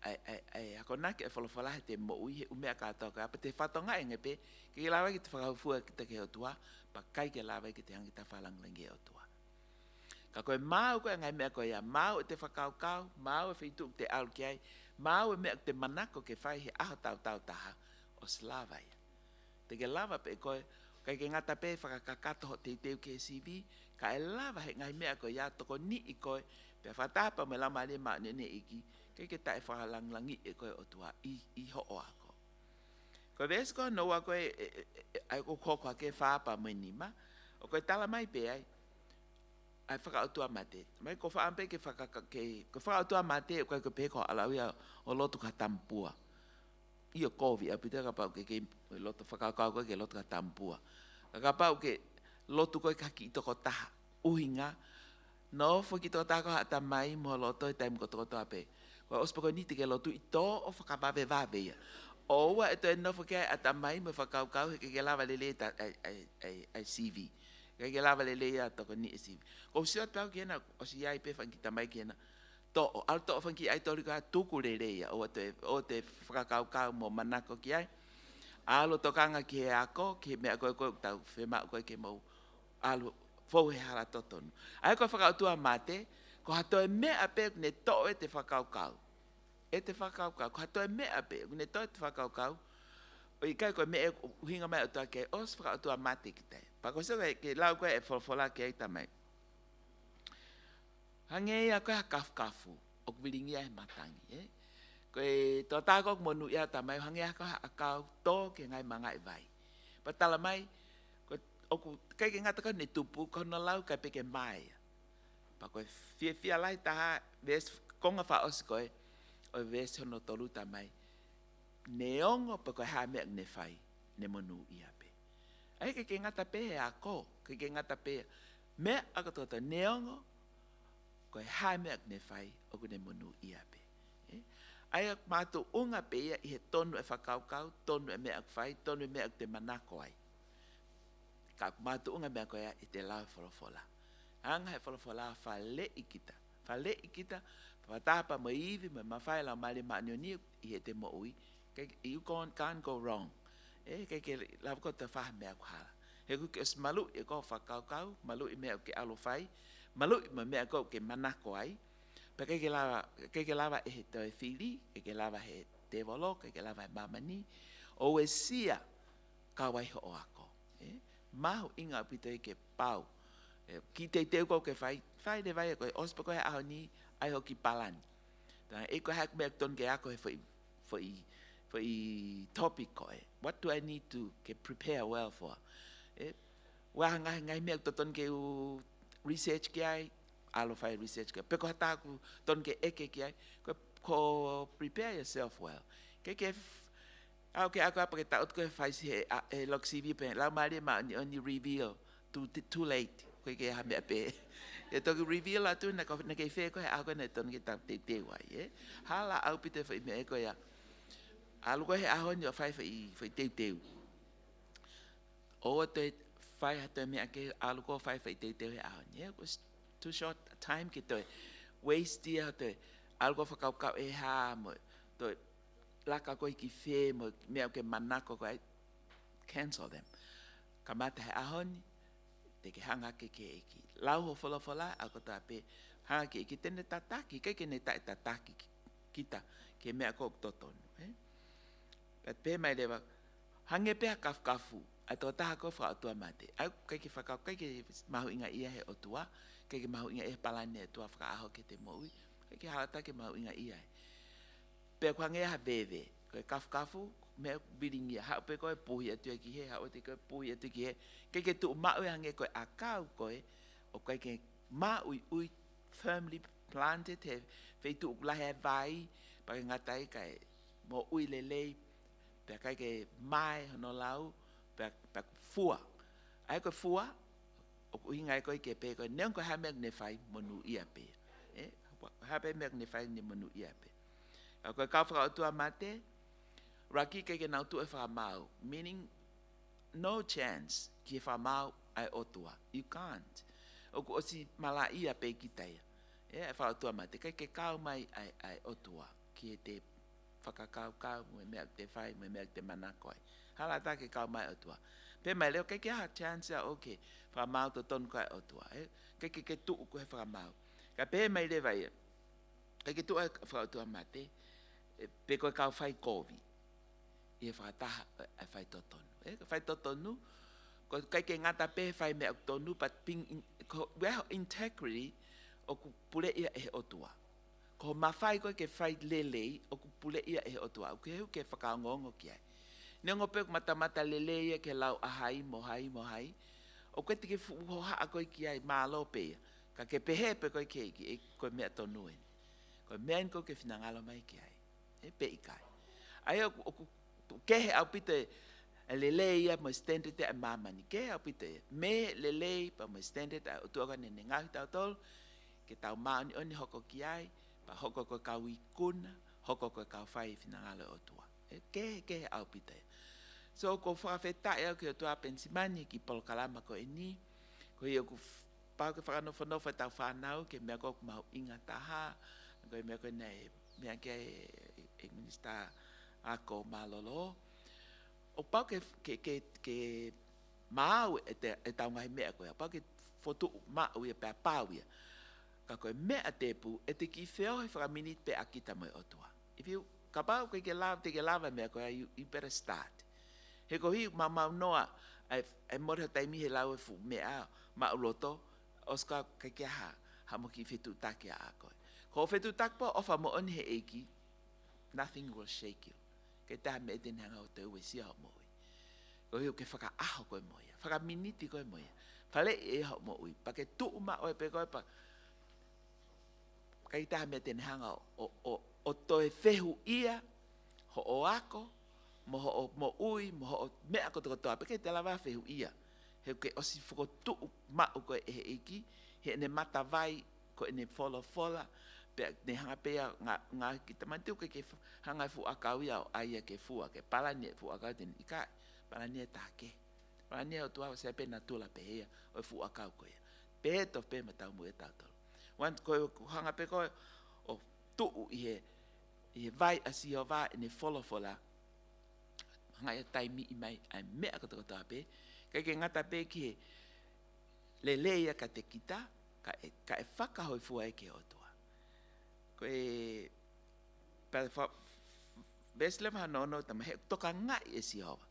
ai ako nake e whalawhalahe te mo ui he umea kātau ka, pa te whatonga e ngepe, ke lawa ki te whakaufua ki ta ke o tua, pa kai ke lawa ki te hangi ta whalanglangi o tua. Ka koe mau koe ngai mea koe ia, mau e te whakaukau, mau e whitu te alu ki ai, mau e mea te manako ke whai he aho tau taha o slava ia. Te ke lava pe koe, kai ke ngata pe whakakakato ho te teu ke CV, ka e lava he ngai mea koe ia toko ni i koe, pe whatapa me lama le maa nene iki, kai ke tae whakalanglangi e koe o tua i ho o ako. Koe vesi koe noa koe, ai ko koko ke whaapa me nima, o koe tala mai pe ai, ai whakautua mate. Mai ko whaampe ke whakautua mate, koe ko peko alawia o lotu ka tampua. Ia kovi, a pita ka pau ke lotu whakaukau koe ke lotu ka tampua. Ka pau ke lotu koe ka ki toko taha, uhinga, no whaki toko taha ko hata mai mo loto e taim ko toko toa pe. Koe ospa koe niti ke lotu i tō o whakabawe wawe ia. Oua e toi nofo kia ata mai mo whakaukau he ke lava lele ai CV. Ke lava lele ia toko ni CV. Ko siot pau kiena, o si ai pe whankita mai kiena. To, al to whanki ai tori ka tuku lele ia, o te whakaukau mo manako ki ai. Alo tokanga ki he ako, ki mea koe koe tau whema koe ke mau. Alo, fau he hara totonu. Ai koe whakautua mate, ko hatoe mea pe ne to e te whakaukau. E te whakaukau, ko hatoe mea pe, ne to e te whakaukau, o i kai koe mea uhinga mai o toa ke, os whakautua mate ki te. Pako so ke lau koe e wholwhola ke ai tamai. Hange ia koe ha kafu, o kwiringi ai matangi, Koe tō tākok monu ia tamai, hange ia koe ha akau tō ke ngai mangai vai. Pa tala mai, oku kai ke ngata koe ne tupu, kono lau kai peke mai. Pa koe fia lai taha, ves konga wha osi koe, o ves hono tolu tamai. Neongo pa koe haa mea ne whai, ne monu ia pe. Ai ke ngata pe he a ko, ke ngata pe, mea ako tōta neongo, koe haa mea ne whai, o ne monu ia pe. Ai ak mātou unga pe ia, i he tonu e whakaukau, tonu e mea whai, tonu e mea te manako ai. Ka mātou unga mea koe i te lau wholofola. Anga he wholofola whale i kita. Whale i kita, whatapa mo iwi, mo mawhai lau male maanioni i he te mo ui. You can't go wrong. Kei ke lau ko te whaha mea kuhala. He kuki os malu i ko whakaukau, malu i mea ke alo whai, malu i mea ko ke manako ai. Pa kei ke lava e he toi whiri, kei ke lava he te wolo, kei ke lava he mamani, o e sia kawai ho o ako. Mahu inga pito i ke pau. Ki te teo kou ke whai de vai, koe ospa koe aho ni, ai ho ki palani. E koe hak mea ton ke ako he for i topic koe. What do I need to prepare well for? Waha ngai mea ton ke u research ki ai, alo whai research ki ai. Peko hata aku ton ke eke ki ai, ko prepare yourself well. Au ke ako apa ke taut koe whai si he log CV pe, lau maari ma only reveal, too late, koe ke ha mea pe. E toki reveal atu na kei whea koe ako na ton ke tau te te wai. Hala au pite whai mea e koe a. Alu koe he aho ni o whai te teu. O te whai hata mea ke alu koe whai te teu he aho ni. It was too short time ke toi. Waste ia toi. Alu koe whakaukau e haa mo. Toi laka koe ki whea mo mea ke manako koe. Cancel them. Kamata he aho ni. Te ke hanga ke eki. Lau ho wholofola ako tā pe. Hanga ke eki tene tataki. Kei ke ne tae tataki kita. Ke mea koe totonu. At pe mai lewa, hange pe kafu, a tō taha koe whaatua mate. Au kai ke whakau, kai ke mahu inga ia he o tua, kai ke mahu inga ia palane e tua whakaaho ke te moui, kai ke halata ke mahu inga ia he. Pe kua ngea ha vewe, koe kafu, mea biringi a hao pe koe puhi atu ki he, hao te koe puhi atu ki he, kai ke tu maui hange koe a kau koe, o kai ke maui ui firmly planted, he wheitu ukulahe vai, pa ke ngatai kai mo ui lelei, pe kai ke mai hono lau, pe fua. Ai koe fua, o kuhinga ai koe ke pe koe, neon koe hameak ne whai monu ia pe. Hape meak ne whai ne monu ia pe. A koe kau whakautua mate, raki ke nau tu e whakamau, meaning no chance ki e whakamau ai otua. You can't. O ku osi mala ia pe ki taia. E whakautua mate, kai ke kau mai ai otua, ki e te whakakau, me mea te whai, me mea te manako ai. Hala tā ke kau mai atua. Pe mai leo ke ha chance okay. Fra mau to ton kai o tua. Ke tu ko he fra mau. Ka pe mai le vai. Ke tu fra tua mate. Pe ko ka fai kovi. Ia fra ta fai to ton. Fai to tonu. Ko kai ke ngata pe fai me tonu but ping well integrity o ku pule ia e o tua. Ko mawhai koe ke whai lelei o ku pule ia e o tua. Ke heu ke whakaongongo ki ai. Nengo pe mata lelei ia ke lau ahai, mohai. O koe tike fuhoha a koe ki ai mālo pe ia. Ka ke pehe pe koe ke iki e koe mea tonu e. Koe mea in koe ke whinangalo mai ki ai. E pe ikai. Ai o ku kehe au pite lelei ia mo standard te a mamani. Kehe au pite me lelei pa mo standard a utuaka nene ngahi tau tolu. Ke tau maani oni hoko ki ai. Pa hoko koe kau i kuna, hoko koe kau whai whinangalo o tua. Kehe au pita. So ko whakawhetai au ki o tua Pensimani ki Polokalama ko e ni. Ko i o ku pau ke whakanofa tau whanau ke mea koe mau inga taha. Ko i mea koe nei, mea ke e minister ako malolo. O pau ke mau e tau ngai mea koe. Pau ke fotu mau ia pēr pau ia. Ka koe mea tepu e te ki wheo he whakaminit pe akita mai o tua. If you kapau koe ke lava mea koe, you better start. He ko hi mau noa ai mora taimi he lau e fu mea ma uloto oska kai ke ha mo ki whetu take a koe. Ko whetu take po ofa mo oni he eiki, nothing will shake you. Ke taha me eten hanga o te ue sia ho moi. Ko hi ke whaka aho koe moia, whakaminiti koe moia. Whale e ho mo ui, pa ke tuu ma oe pe koe pa kai taha me ten hanga o toe whehu ia, ho o ako, mo ui, mo ho mea ko toko toa, peke te lawa whehu ia. Heu ke osi whako tuu mau koe e eiki, he ne mata vai, ko ne fola, pe ne hanga pea ngā ki tamantiu ke hanga fu akau ia o aia ke fua, ke palani e fu akau ten ikai, palani e take. Palani e o tua o se pe na tula pe hea, o fu akau koe. Pe he to pe matau mu e tau tolo. Wan koe hanga pe koe o tuu i he vai asi o va ne fola hanga ia taimi i mai ai mea ko toko toa pe kai ke ngata pe ki he leleia ka te kita ka e whakahoi fua e ke o toa koe pa Beslem hanono tama he toka ngai e si hova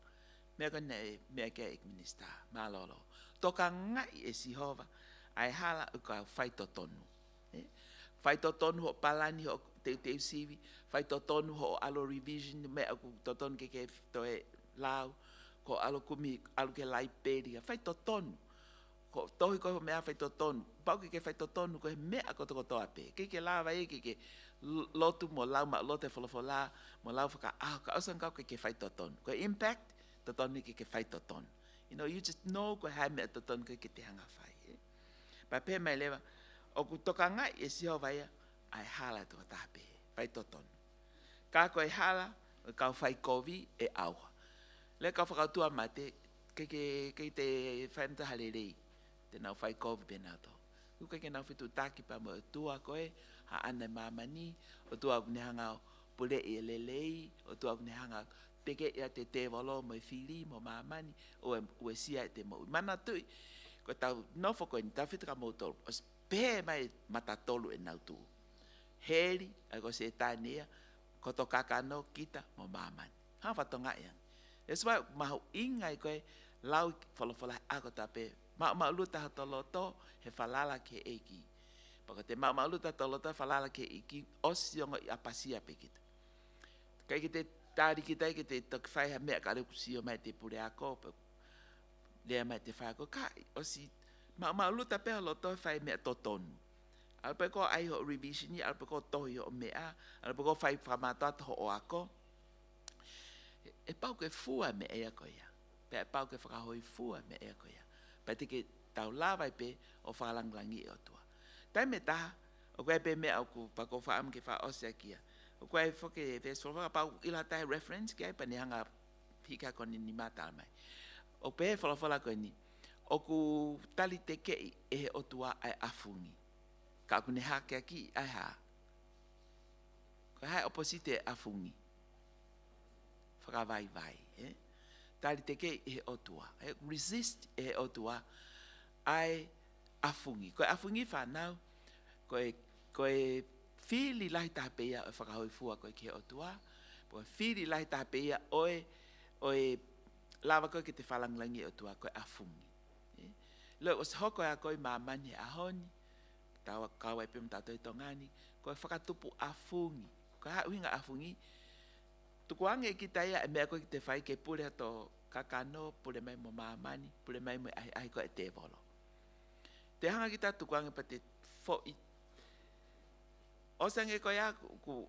mea ko ne mea ke ek minister malolo toka ngai e si hova ai hala u ka whai totonu whai totonu ho palani ho te sivi, whai totonu ho alo revision, me aku totonu ke toe lau, ko alo kumi, alo ke lai peria, whai totonu, ko tohi koe mea whai totonu, pau ke whai totonu koe mea ko toko toa pe, ke lawa e ke lotu mo lau ma lote wholofola, mo lau whaka ka osan kau ke whai totonu, ko impact, totonu ke whai totonu. You know, you just know koe hai mea totonu ke te hanga whai. Pa pe mai lewa, o ku toka ngai e si ho vai ai hala to tape vai toton ka ko ai hala ka fai kovi e au le ka fa tu amate ke te fanta halelei te na fai kovi benato ku ke na fitu taki pa mo tu a ko e ha ana mamani o tu ne hanga pule e lelei o tu ne hanga peke e te valo mo fili mo mamani o sia te mo mana tu ko ta no fo ko ta fitra mo to pe mai matatolu e nautu. Heri, ako se tania, koto kakano kita mo mamani. Ha fatonga yang. That's why mahu ingai koe lau folofola ako tape. Ma luta hatoloto he falala ke eki. Pakote ma luta toloto falala ke eki osiongo apasia pe kita. Kai kita tari kita tok fai ha me kare kusio mai te pure ako. Le mai te fai ko kai osi ma luta pe lo to fai me totonu al pe ko ai ho revision ni al pe ko to yo mea al pe ko fai famata to o ako e pau ke fua me e ko ya pe pau ke fra hoi fua me e ko ya pe te ke tau lava pe o fa langlangi o tua pe me ta o ko pe me au ku pa ko fa am ke fa o se kia o ko ai fo ke ves fo pau ila ta reference ke pa ni hanga pika kon ni mata mai o pe fo la ko ni o ku tali te kei e o tua ai afungi. Ka kune hake aki ai ha. Ko hai opposite afungi. Whakawai vai. tali te ke e o tua. Resist e o tua. Ai afungi. Koe afungi whanau. Koe whili lahi tāpea o whakahoi fua koe ke o tua. Koe whili lahi tāpea oe lava koe ke te whalanglangi o tua koe afungi. Leo o se hoko a koe mamani ahoni. Tawa kawai pēm tātou i tongani. Koe whakatupu afungi. Koe hauinga afungi. Tukuange ki taia e mea koe ki te whai ke pule ato kakano, pule mai mo mamani, pule mai mo ai koe te volo. Te hanga ki tā tukuange pa te fōi. Osange koe a ku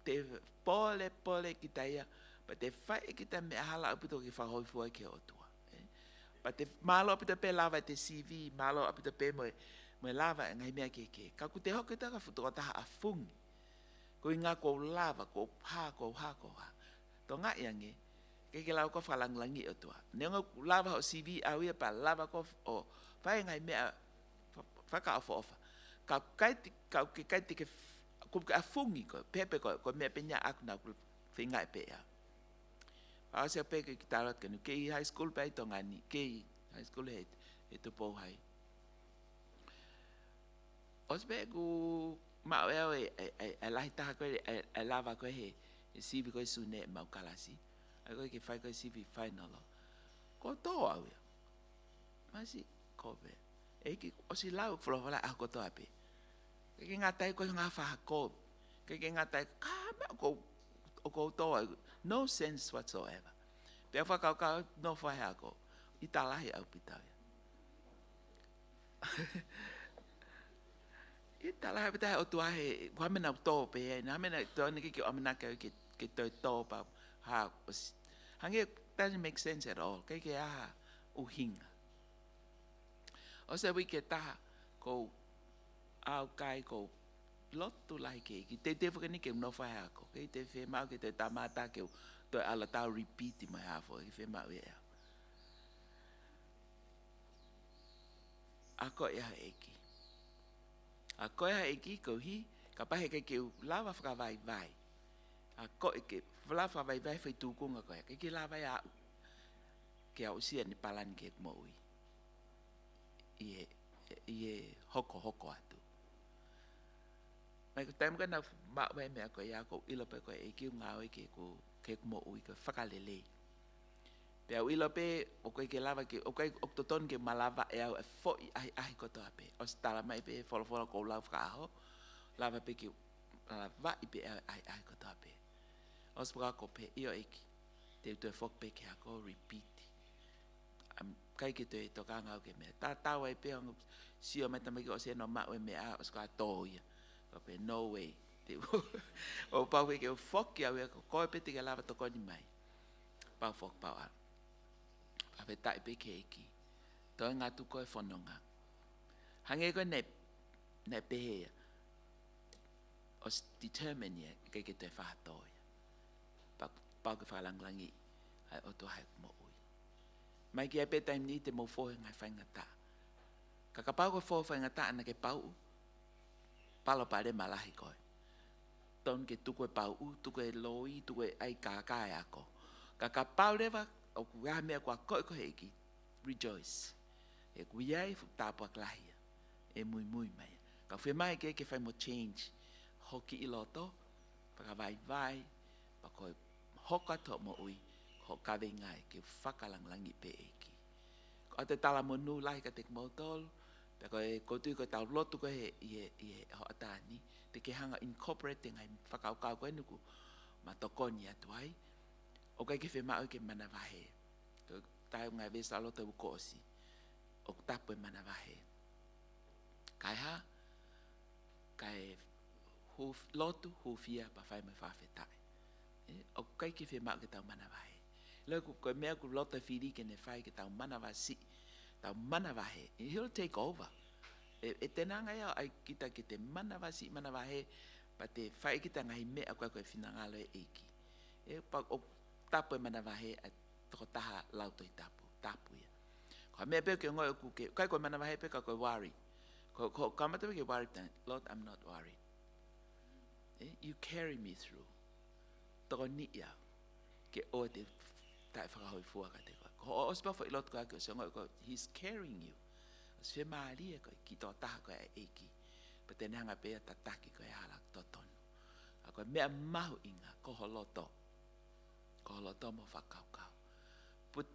te pole ki taia, pa te whai ki ta mea hala apito ki whahoi fua ke o tua. Pa te malo apito pe lava te CV, malo apito pe mo lava ngai mea ke. Ka ku te hoke taka futu o taha afungi. Ko inga ko lava, ko ha. To nga yange, ke lau ko whalanglangi o tua. Nenga lava o CV awia pa lava ko o whae ngai mea whaka ofa. Ka kaiti ke afungi ko, pepe ko mea penya aku na ku whinga e pea. Pāsea peke ki tarot kenu, kei high school pei to ngani, kei high school he tupo hai. Ospe ku mau eo e lahi taha koe e lava koe he CV koe sune e mau kalasi. Ai koe ke whai koe CV whainolo. Ko tō au ea. Masi kope. Eki osi lau whalawhala a ko tō ape. Ke ngā tai koe ngā whaha kope. Ke ngā tai kāme o ko tō au. No sense whatsoever. Pea whakau no whahe a ko. I tā lahi au pitau ea. I tala hape tahe o tuahe, whamena o tō pe e, na hamena tōne ki o amenaka ke tō pa ha. Hange, doesn't make sense at all. Kei ke aha uhinga. O se wike taha, ko au kai ko lotu lai ke, ki te whakani ke no whahe ako. Kei te whe mau ke te tamata ke toi ala tau repeat i mai hafo, ki whe mau ea. Ako ea eki. A koe ha e ki ko hi, ka pahe ke lava whakawai vai. A koe ke lava whakawai vai whai tūkunga koe, ke lava ia au. Ke au sia ni palani ke kumoui. Ie hoko atu. Mai ko taimu ka na mawe mea koe ia ko ilope koe e ki ngāwe ke kumoui ke whakalelei. Pea uilope, o koe ke lava ke, o koe o toton ke malava e au e fōi ahi kotoa pe. O se tala mai pe, wholofola kou lau whakaaho, lava pe ke lava i pe ahi kotoa pe. O se paka ko pe, io eki, te utue whok pe ke hako, repeat. Kai ke te toka ngau ke mea. Tā tāua e pe, sio meta maki o se no maue mea, o se kua tōia. Ko pe, no way. O pau ke o whok ki au e, koe pe te ke lava tokoni mai. Pau whok pau alu. Ape tai pe ke eki. Toi ngā tuko e whanonga. Hange koe ne pehea. O determine ia ke te whahatoia. Pau ke whalanglangi ai o tu hai mo ui. Mai ki ape taim ni te mo whohe ngai whaingata. Ka pau koe whohe whaingata ana ke pau. Palo pare malahi koe. Ton ke tuko e pau u, tuko e loi, tuko e ai kākai ako. Ka pau rewa o kua mea kua koe eki, rejoice. E kuiai tāpua klahia, e mui mai. Ka whi mai ke whai mo change, hoki i loto, paka vai, pa koe hoka to mo ui, ho kawe ngai, ke whakalanglangi pe eki. Ko te tala mo nu lai ka te kmotol, pa koe kotui koe tau lotu koe i ho atani, te ke hanga incorporate ngai whakaukau koe nuku, ma tokoni atu ai, o kai ke whemau ke mana wahe. Tai ngai vesa lo tau kōsi. O tapu e mana wahe. Kai ha, kai lotu hufia pa whai mai whawhetai. O kai ke whemau ke tau mana wahe. Leo koe mea ku loto whiri ke ne whai ke tau mana wasi. Tau mana wahe. He'll take over. E tenanga iau ai kita ke te mana wasi, mana wahe, pa te whai kita ngai mea koe koe whinangalo e eki. O tapu e mana wahe a toko taha lauto i tapu ia. Ko mea peo ke ngoi oku ke, kai koe mana wahe pe ka koe worry. Ko kamata ke worry tan, Lord, I'm not worried. You carry me through. Toko ni ia, ke o te tai whakahoi fuaka te koe. Ko o ospa fo ilot koe se ngoi ko, he's carrying you. Os fe maali e koe, ki tō taha koe e eiki. Pa tēne hanga pēa tataki koe halak totonu. A koe mea mahu inga, koho loto. Koho loto mo whakaukau. Put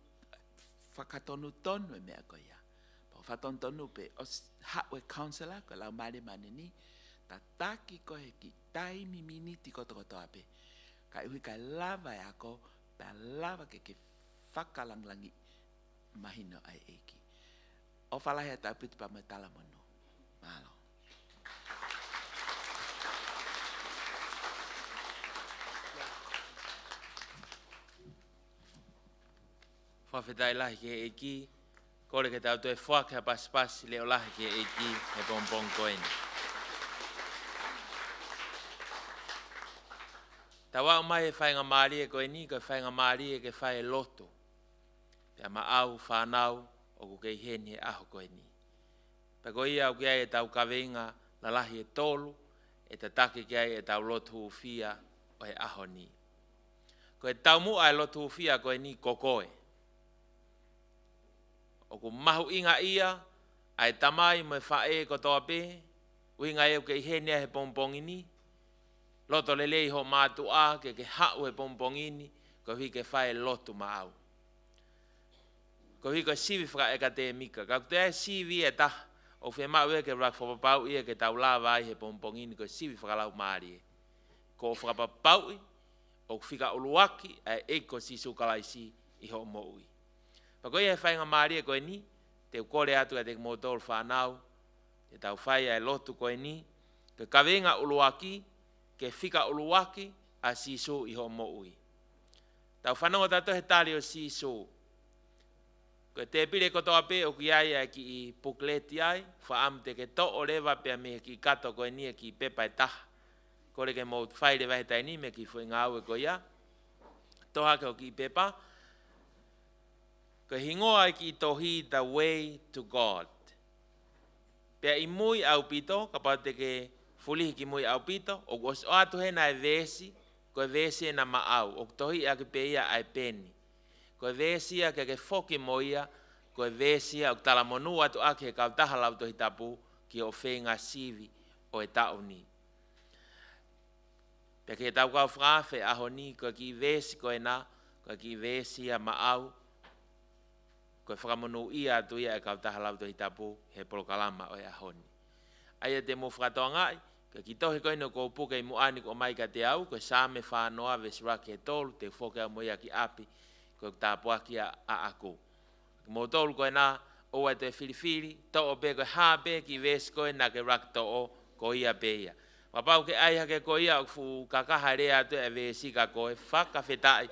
whakatonu tonu e mea koe ia. Pa whatonu tonu pe, os hatwe counselor, koe lau maare manini, tataki koe ki taimi miniti koto ape. Kai hui kai lava e ako, pa lava ke whakalanglangi mahino ai eiki. O whalahi ata apitu pa mai tala mono. Malo. Whawhetai lahi ke eiki, kore ke tau toi whaka ha pasipasi leo lahi ke eiki he pompong koeni. Ta wao mai e whainga maari e koeni, ko whainga maari e ke whai loto. Pea maau, whanau, o ku kei heni e aho koeni. Pa ko ia au kia e tau kawenga la lahi e tolu, e ta take kia e tau lotu uwhia o he aho ni. Ko e tau mua e lotu uwhia koeni kokoe. O ku mahu inga ia, ai tamai mo e whae ko toa pe, uinga e kei heni he pompongini, loto lelei ho mātu a ke hau he pompongini, ko hi ke whae lotu maau. Ko hi ko sivi whaka eka te mika, ka te e sivi e taha, o whi mau e ke rak whapapau ia ke tau la vai he pompongini, ko sivi whakalau maari e. Ko whakapapau i, o whika uluaki, e eko sisu kalaisi i ho moui. Pa koe e whainga maari e koe ni, te ukore atu e te motol whanau, te tau whai e lotu koe ni, ke kawenga uluaki, ke whika uluaki, a sisu i ho moui. Tau whanau tato he tali o sisu. Koe te pire kotoa pe o ki ai e ki i pukleti ai, whaam te ke to o lewa pia me ki kato koe ni e ki pepa e taha. Kore ke mou whaire wahe tai ni me ki whuinga au e koe ia. Toha ke o ki pepa. Ko hingoa ai ki tohi the way to God. Pea i mui au pito, ka pau te ke fulihi ki mui au pito, o os o atu he na e vesi, ko e vesi e na maau, o tohi a ki pe ia ai peni. Ko e vesi a ke foki mo ia, ko e vesi a o tala monu atu a ke kau taha lau tohi tapu, ki o whenga sivi o e tau ni. Pea ke tau kau whaafe aho ni, ko ki vesi ko e na, ko ki vesi a maau, ko whakamonu ia atu ia e kau taha lau tohi tapu he polokalama o e ahoni. Aia te mo whakatoa ngai, ka ki tohi koe no ko upuke i muani ko mai ka te au, ko same whanoa vesiraki he tolu, te whoke au moia ki api, ko tāpuaki a aku. Mo tolu koe nā, o e te whiriwhiri, to o pe koe hāpe ki vesi koe na ke rak to o ko ia pe ia. Wapau ke aiha ke ko ia o fu kakaha rea atu e vesi ka koe, whakawhetai,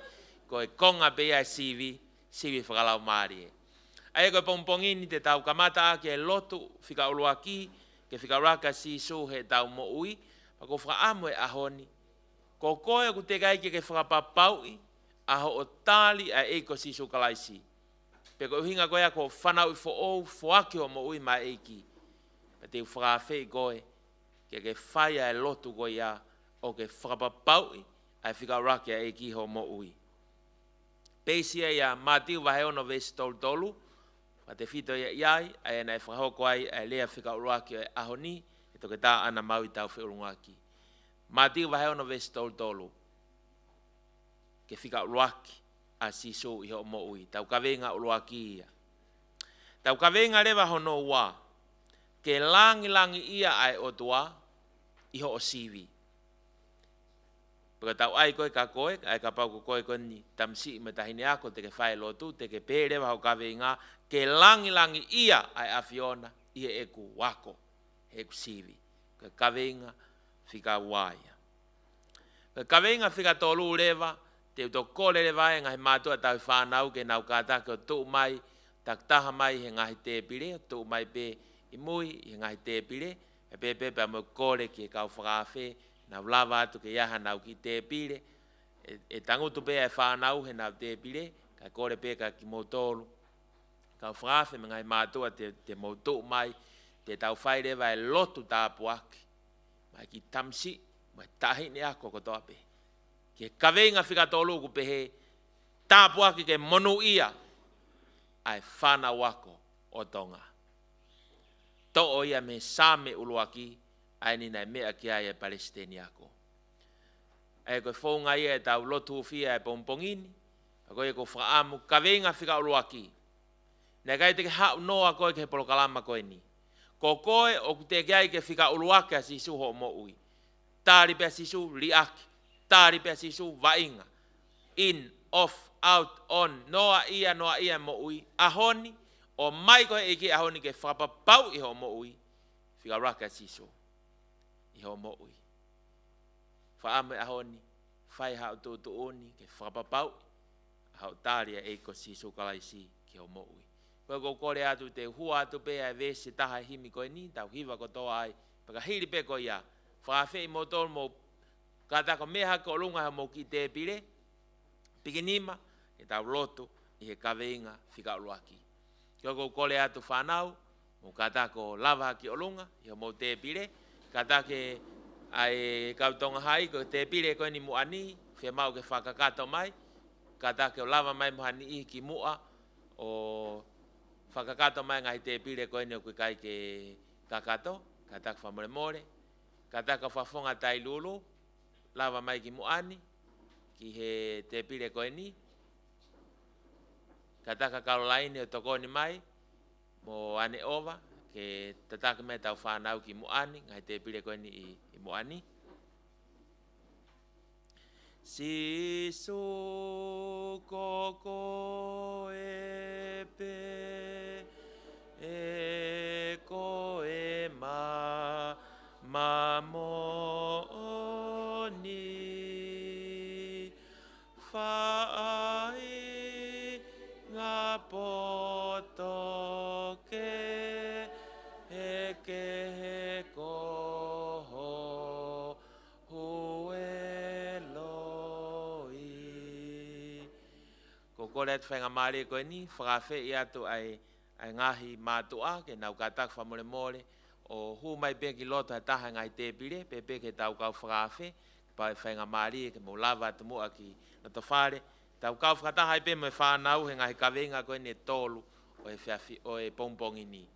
ko e konga pe ia sivi whakalau maari e. Aia koe pompongini te tau kamata a ke lotu whika uluaki, ke whika raka sisu he tau mo ui, pa ko whaamu e ahoni. Ko koe ku te kai ke whakapapaui, aho o tali a eiko sisu kalaisi. Pe ko hinga koe a ko whanau i fo ou, whaaki o mo ui ma eiki. Pa te whakawhei koe, ke whaia e lotu koe ia, o ke whakapapaui, a whika raka a eiki ho mo ui. Peisia ia Matiu wahe ono vesi tolu, pa te whito ia iai, ai ana e whakahoko ai, ai lea whika uruaki o e ahoni, e toke tā ana mau i tau whiurungaki. Matiu wahe ono vesi tolu, ke whika uruaki a sisu i ho mo ui, tau kawenga uruaki ia. Tau kawenga lewa hono ua, ke langi ia ai o tua, i ho o sivi. Paka tau ai koe ka koe, ai ka pau ko koe koe ni tamsi me tahine ako te ke whae lotu, te ke pere waho kawenga, ke langi ia ai awhiona, ia eku wako, eku sivi. Ka kawenga whika waia. Ka kawenga whika tolu lewa, te uto kore lewa e ngahi mātua tau whanau ke nau kātake o tuu mai, taktaha mai he ngahi te pire, tuu mai pe i mui he ngahi te pire, e pepe pa mo kore ki e kau whakawhe, nau lava atu ke iaha nau ki te pire, e tangutu pe e whanau he nau te pire, ka kore pe ka ki motolu, kau whakawhe me ngai mātua te motu mai, te tau whairewa e lotu tāpuaki, mai ki tamsi, mai tahine ako kotoa pe. Ke kawenga whika tolu ku pehe, tapu aki ke monu ia ai whana wako o tonga. To o ia me same uluaki ai ni nai mea ki ai e Palestini ako. Ai koe whaunga ia e tau lotu fia e pompongini, a koe ko whaamu kawenga whika uluaki. Nai kai te ke hau noa koe ke polokalama koe ni. Ko koe o te ke ai ke whika uluaki a sisu ho mo ui. Tāri pia sisu liaki, tāri pia sisu vainga. In, off, out, on, noa ia mo ui. Ahoni, o mai koe eki ahoni ke whapapau i ho mo ui. Whika uluaki a sisu. I ho mo ui. Whaame ahoni, whai hao tūtu oni ke whapapau. Hau tāria e ko sisu kalaisi ki ho mo ui. Koe ko kore atu te hua atu pe ai vese taha himi koe ni, tau hiwa ko toa ai. Paka hiri pe koe ia. Whaafei mo tolu mo katako meha ko lunga mo ki te pire. Pikinima, e tau lotu i he kaweinga whika uluaki. Koe ko kore atu whanau, mo katako lava ki olunga, i mo te pire. Katake ai kautonga hai, ko te pire koe ni muani, whia mau ke whakakato mai. Katake o lava mai muhani i ki mua, o whakakato mai ngai te pire koe ni o kui kai ke kakato, kataka whamore more, kataka whafonga tai lulu, lava mai ki muani, ki he te pire koe ni, kataka Caroline o tokoni mai, mo ane ova, ke tataka me tau whanau ki muani, ngai te pire koe ni i muani. Sisu koko e pe e ko e ma mo ni whaai ngā poto ke he koho hue loi. Ko kore atu whainga maare koe ni, whakawhi i atu ai ngahi mātua, ke nau katak whamore more, o hu mai pe ki loto he taha ngai te pire, pe ke tau kau whakawhi, pa whainga maare, ke mo lava atu mua ki nato whare, tau kau whakataha i pe me whanau, he ngahi kawenga koe ni tolu, o e pongpongi ni.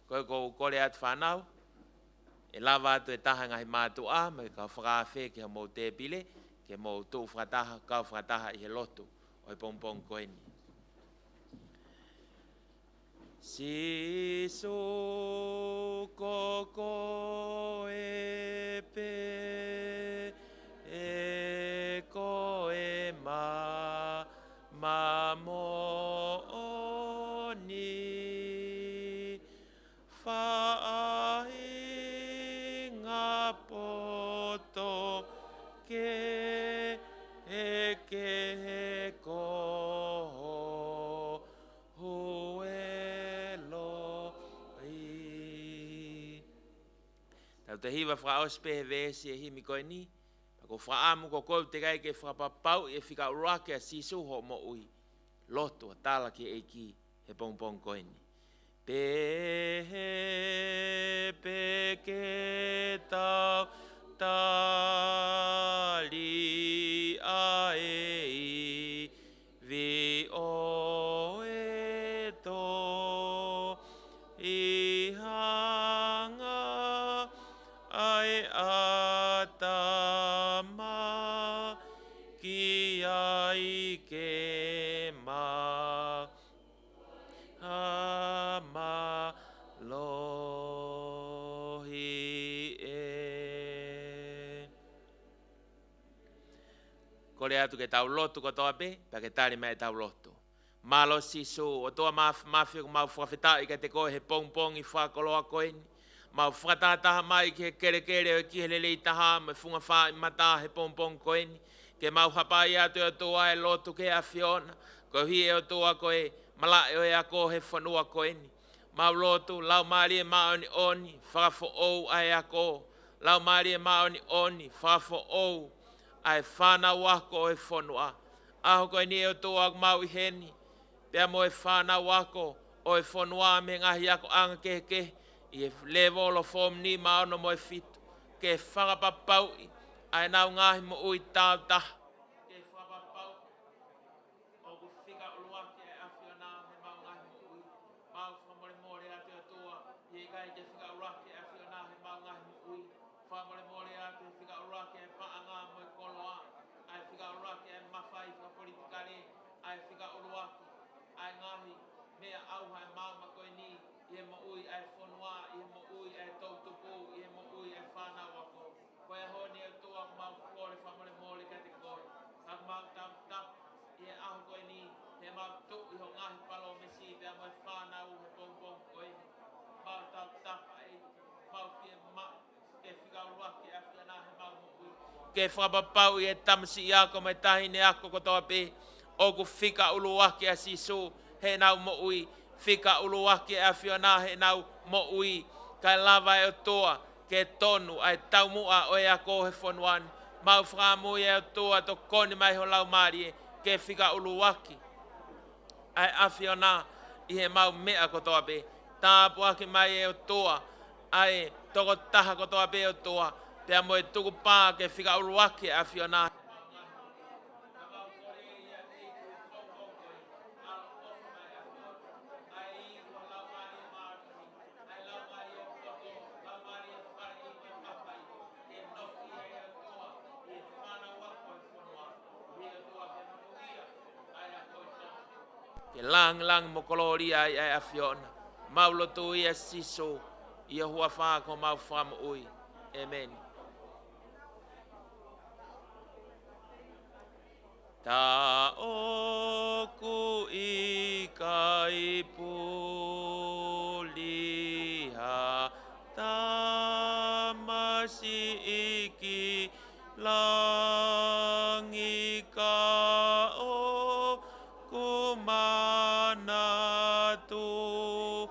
Koe ko kore atu whanau, e lava atu e taha ngahi mātua, me kau whakawhi ki ha mo te pile, ke mo tū whakataha, kau whakataha i he loto, o e pongpong koe ni. Sisu koko e pe e ko e ma mo ni whaai ngā poto ke he koho hue loi. Tau te hiwa whaospe he vesi e himi koe ni, ko whaamu ko kou te gai ke whapapau e whika uruake a sisu ho mo ui. Loto a tala ki eiki he pongpong koe ni. Pe ke tau tali a e vi o e to i hanga ai atama ki ai ke ma ama lohi e. Kore atu ke tau lotu ko toa pe, pa ke tari mai tau lotu. Malo sisu, o toa mawhio ko mau whawhita i ka te koe he pongpong i whakoloa koe ni. Mau whakataha mai ki he kere o ki he lelei taha, me whunga wha i mata he pongpong koe ni. Ke mau hapai atu o toa e lotu ke a Fiona, ko hi e o toa koe malae o e ako he whanua koe ni. Mau lotu, lau maari e maoni oni, whakafo ou ai ako. Lau maari e maoni oni, whakafo ou ai whanau ako o e whanua. Aho koe ni e o toa mau i heni, pia mo e whanau ako o e whanua me ngahi ako anga ke i e level o form ni maono mo e fitu. Ke whakapapau i, ai nau ngahi mo ui tau taha. Ke whakapapau o ku whamole mole atu e whika ura ke paanga mo e koloa. Ai whika ura ke mawhai whika politikare. Ai whika ura ke. Ai ngahi mea au hai mauma koe ni. Ie mo ui ai whanua, ie mo ui ai tautupu, ie mo ui ai whanau ako. Koe honi e tua mau kore whamole mole ka te koe. Hak mau tam tap, ie ahu koe ni. He mau tuk iho ngahi palo mesi, pia mo e whanau he pong pong koe. Mau tam tap ai, mau fie ma, ke whika ura ke a whiana he mau mo ui. Ke whapapau i e tamsi i ako mai tahine ako kotoa pe. Oku whika ulu wake a sisu, he nau mo ui. Whika ulu wake a whiana he nau mo ui. Kai lava e o toa, ke tonu ai taumua o e ako he whanuan. Mau whakamu e o toa to koni mai ho lau marie, ke whika ulu wake. Ai a whiana i he mau mea kotoa pe. Tāpu ake mai e o toa, ai toko taha kotoa pe o toa. Pea mo e tuku pā ke whika ulu wake a whiana. Ke lang mo kolori ai a Fiona. Mau lotu ia siso. Ia hua wha ko mau whamu ui. Amen. Ta oku i kai puliha. Ta masi iki langi ka o kumana tu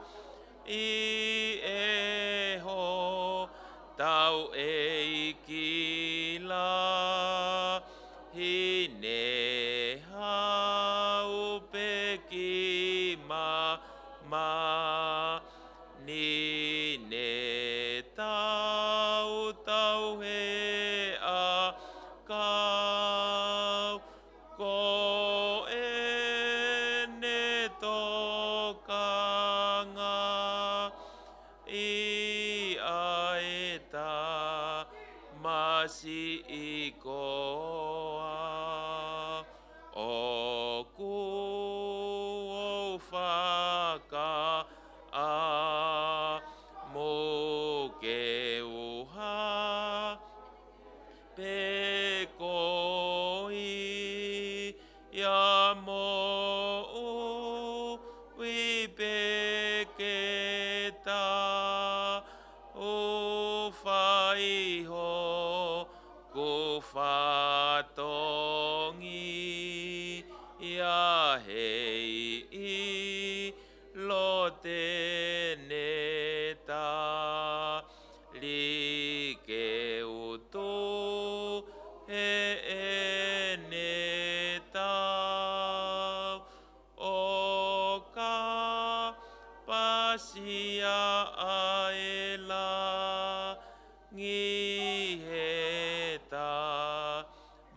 i e ho tau e iki la hine hau peki ma ni ne tau he a kau ko e ne tokanga i aeta masi i koa o ku o whaka a mo ke uha pe koi ya mo ui pe ke ta o whai ho ko whatongi ia hei i lo te neta li ke utu he neta o ka pasia aela ngi heta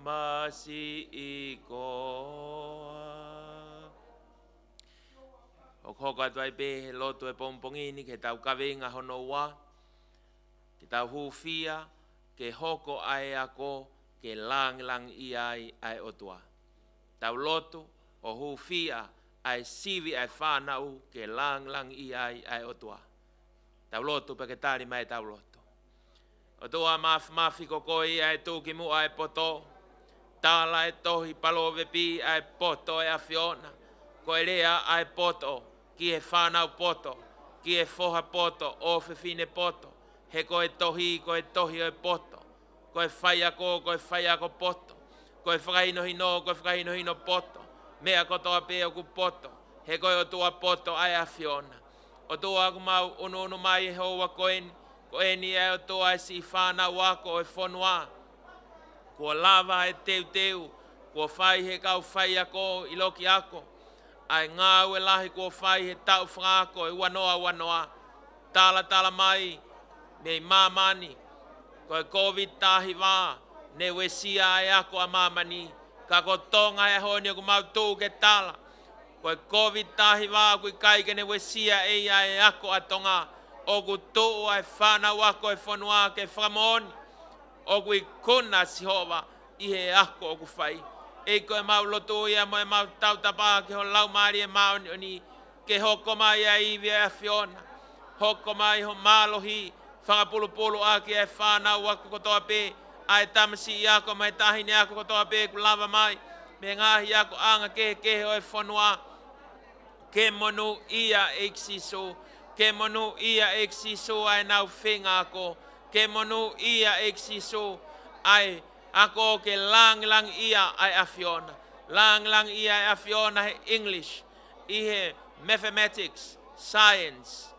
masi i koa. O koka tuai pe loto e pompongini ke tau kawenga hono wa, ke tau hufia, ke hoko ai ako, ke lang i ai otua. Tau loto o hufia ai sivi ai whanau ke lang i ai otua. Tau loto pe ke tari mai tau loto. O toa mafi kokoi ai tuki mu ai poto. Tala e tohi palove pi ai poto e a Fiona. Ko e rea ai poto, ki e whanau poto, ki e foha poto, o fine poto. He ko e tohi o e poto. Ko e whai ako poto. Ko e whakainohino, ko e whakainohino poto. Mea kotoa pe o ku poto. He ko e o tua poto ai a Fiona. O tua ku mau unu mai e hoa koeni. Ko eni e o toa e si whanau ako e whanua. Kua lava e teu, kua whai he kau whai ako i loki ako. Ai ngāu e lahi kua whai he tau whangako e wanoa. Tala mai, nei mamani. Ko e COVID tahi wā, ne wesia e ako a mamani. Ka ko tonga e honi o ku mau tū ke tala. Ko e COVID tahi wā, kui kai ke ne wesia e ia e ako a tonga. O ku tū ai whanau ako e whanua ke whamoni. O kui kona si hova I he ako o ku whai. E koe mau loto ia mo e mau tau tapa ke ho lau maari e mau ni ke hoko mai a iwi a Fiona. Hoko mai ho malohi whakapulupulu a ke e whanau aku kotoa pe a e tamasi i ako mai tahine ako kotoa pe ku lava mai me ngahi ako anga ke o e whanua ke monu ia eksiso ke monu ia eksiso ai nau whenga ako ke monu ia eksiso ai ako ke lang ia ai a Fiona. Lang ia ai a Fiona he English. I he mathematics, science,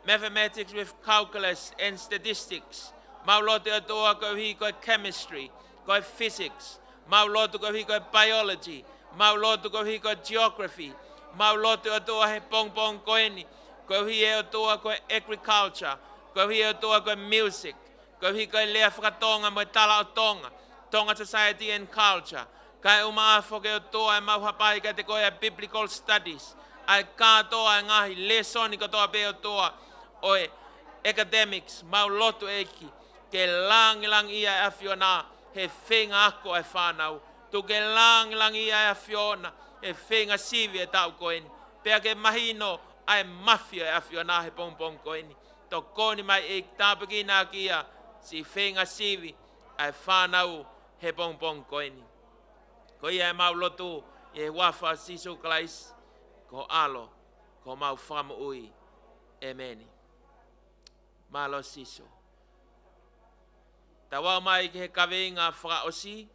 mathematics with calculus and statistics. Mau loto atoa ko hi ko chemistry, ko physics. Mau loto ko hi ko biology. Mau loto ko hi ko geography. Mau loto atoa he pong koeni. Ko hi e atoa ko agriculture. Ko hi e atoa ko music. Ko hi ko lea whakatonga mo tala o tonga. Tonga society and culture. Kai uma afo ke atoa e mau hapai ka te koe biblical studies. Ai kātoa e ngahi lesoni katoa pe atoa. Oe academics mau loto eki. Ke lang ia e a Fiona. He whenga ako e whanau. Tu ke lang ia e a Fiona. He whenga sivi e tau koeni. Pea ke mahino ai mafia e a Fiona he pong koeni. To koni mai e tāpakina kia. Si whenga sivi ai whanau he pong koeni. Ko ia e mau loto e wafa siso klais. Ko alo. Ko mau whamu ui. Emeni. Malo siso. Tawa mai ke he kawenga whakaosi.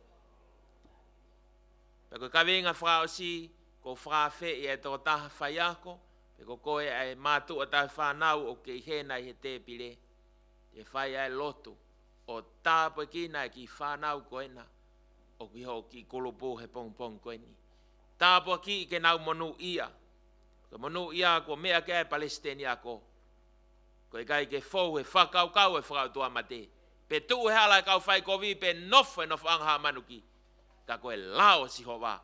Peko kawenga whakaosi. Ko whawhe i e tō taha whaiako. Peko koe ai mātu o tai whanau o ke hena i he te pile. E whai ai loto. O tāpa kina ki whanau koena. O ki ho ki kulupu he pong koeni. Tāpa ki ke nau monu ia. Ko monu ia ko mea ke ai Palestina ko. Ko e kai ke fou e whakau e whakau tua mate. Pe tu he ala kau whai kovi pe nofu anga manuki. Ka koe lao si hova.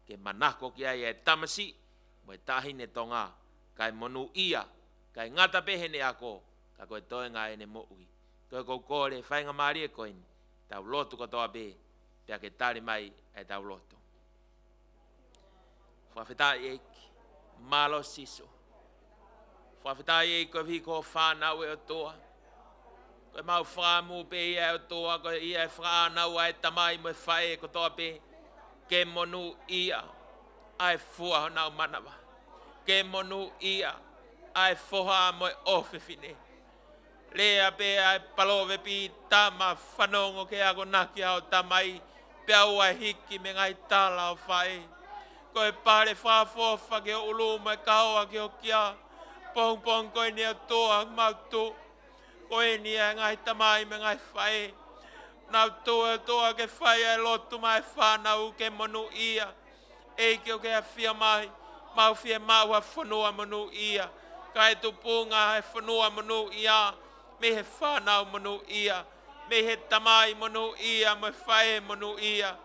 Ke manako ki ai e tamasi. Mo e tahine tonga. Kai monu ia. Kai ngata pehene ako. Ka koe toe ngā ene moui. Koe kou kore whainga maari e koini. Tau lotu katoa be. Pea ke tari mai e tau lotu. Whawhetai eiki. Malo siso. Whawhetai eiki koe hiko whanau e o toa. Koe mau whamu pe ia e o toa. Koe ia e whanau ai tamai mo e whae katoa pe. Ke monu ia. Ai fua honau manawa. Ke monu ia. Ai foha mo e ofefine. Lea pe ai palove pi tama whanongo ke ako naki au tamai. Pea ua hiki me ngai tala o whae. Koe pare whafofa ke o uluma e kaoa ke o kia. Pong koe ni a toa mautu. Koe ni a ngai tamai me ngai whae. Nau toa ke whae e lotu mai whanau ke monu ia. Eike o ke a whia mai. Mau whia mau a whanua monu ia. Kai tupunga e whanua monu ia. Me he whanau monu ia. Me he tamai monu ia. Me whae monu ia.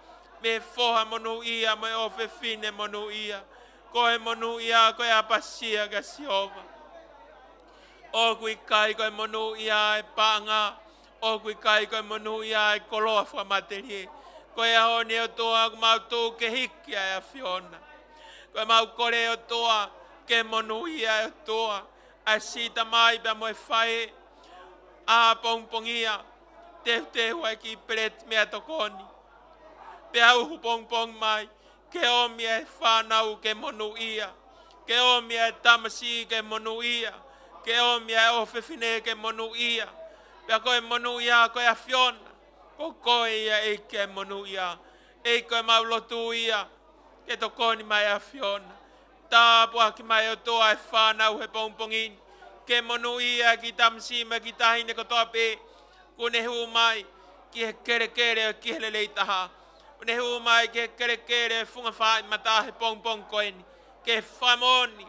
Me foha monu ia. Me ofe fine monu ia. Koe monu ia. Koe apasia ka siova. O kui kai koe monu ia e panga. O kui kai koe monu ia e koloa whamaterie. Koe ahoni o toa mau tō ke hiki ai a Fiona. Koe mau kore o toa ke monu ia e toa. A sita mai pia mo e whae. A pongpongia. Te hua ki pret mea tokoni. Pea uhu pong mai. Ke omi e whanau ke monu ia. Ke omi e tamasi ke monu ia. Ke omi e ofefine ke monu ia. Pea koe monu ia koe a Fiona. Ko koe ia e ke monu ia. E koe mau lotu ia. Ke tokoni mai a Fiona. Tāpua ki mai o toa e whanau he pongpongini. Ke monu ia ki tamsi me ki tahine kotoa pe. Kune hu mai ki he kere o ki he leitaha. Kune hu mai ki he kere funga whai mata he pong koeni. Ke whamoni.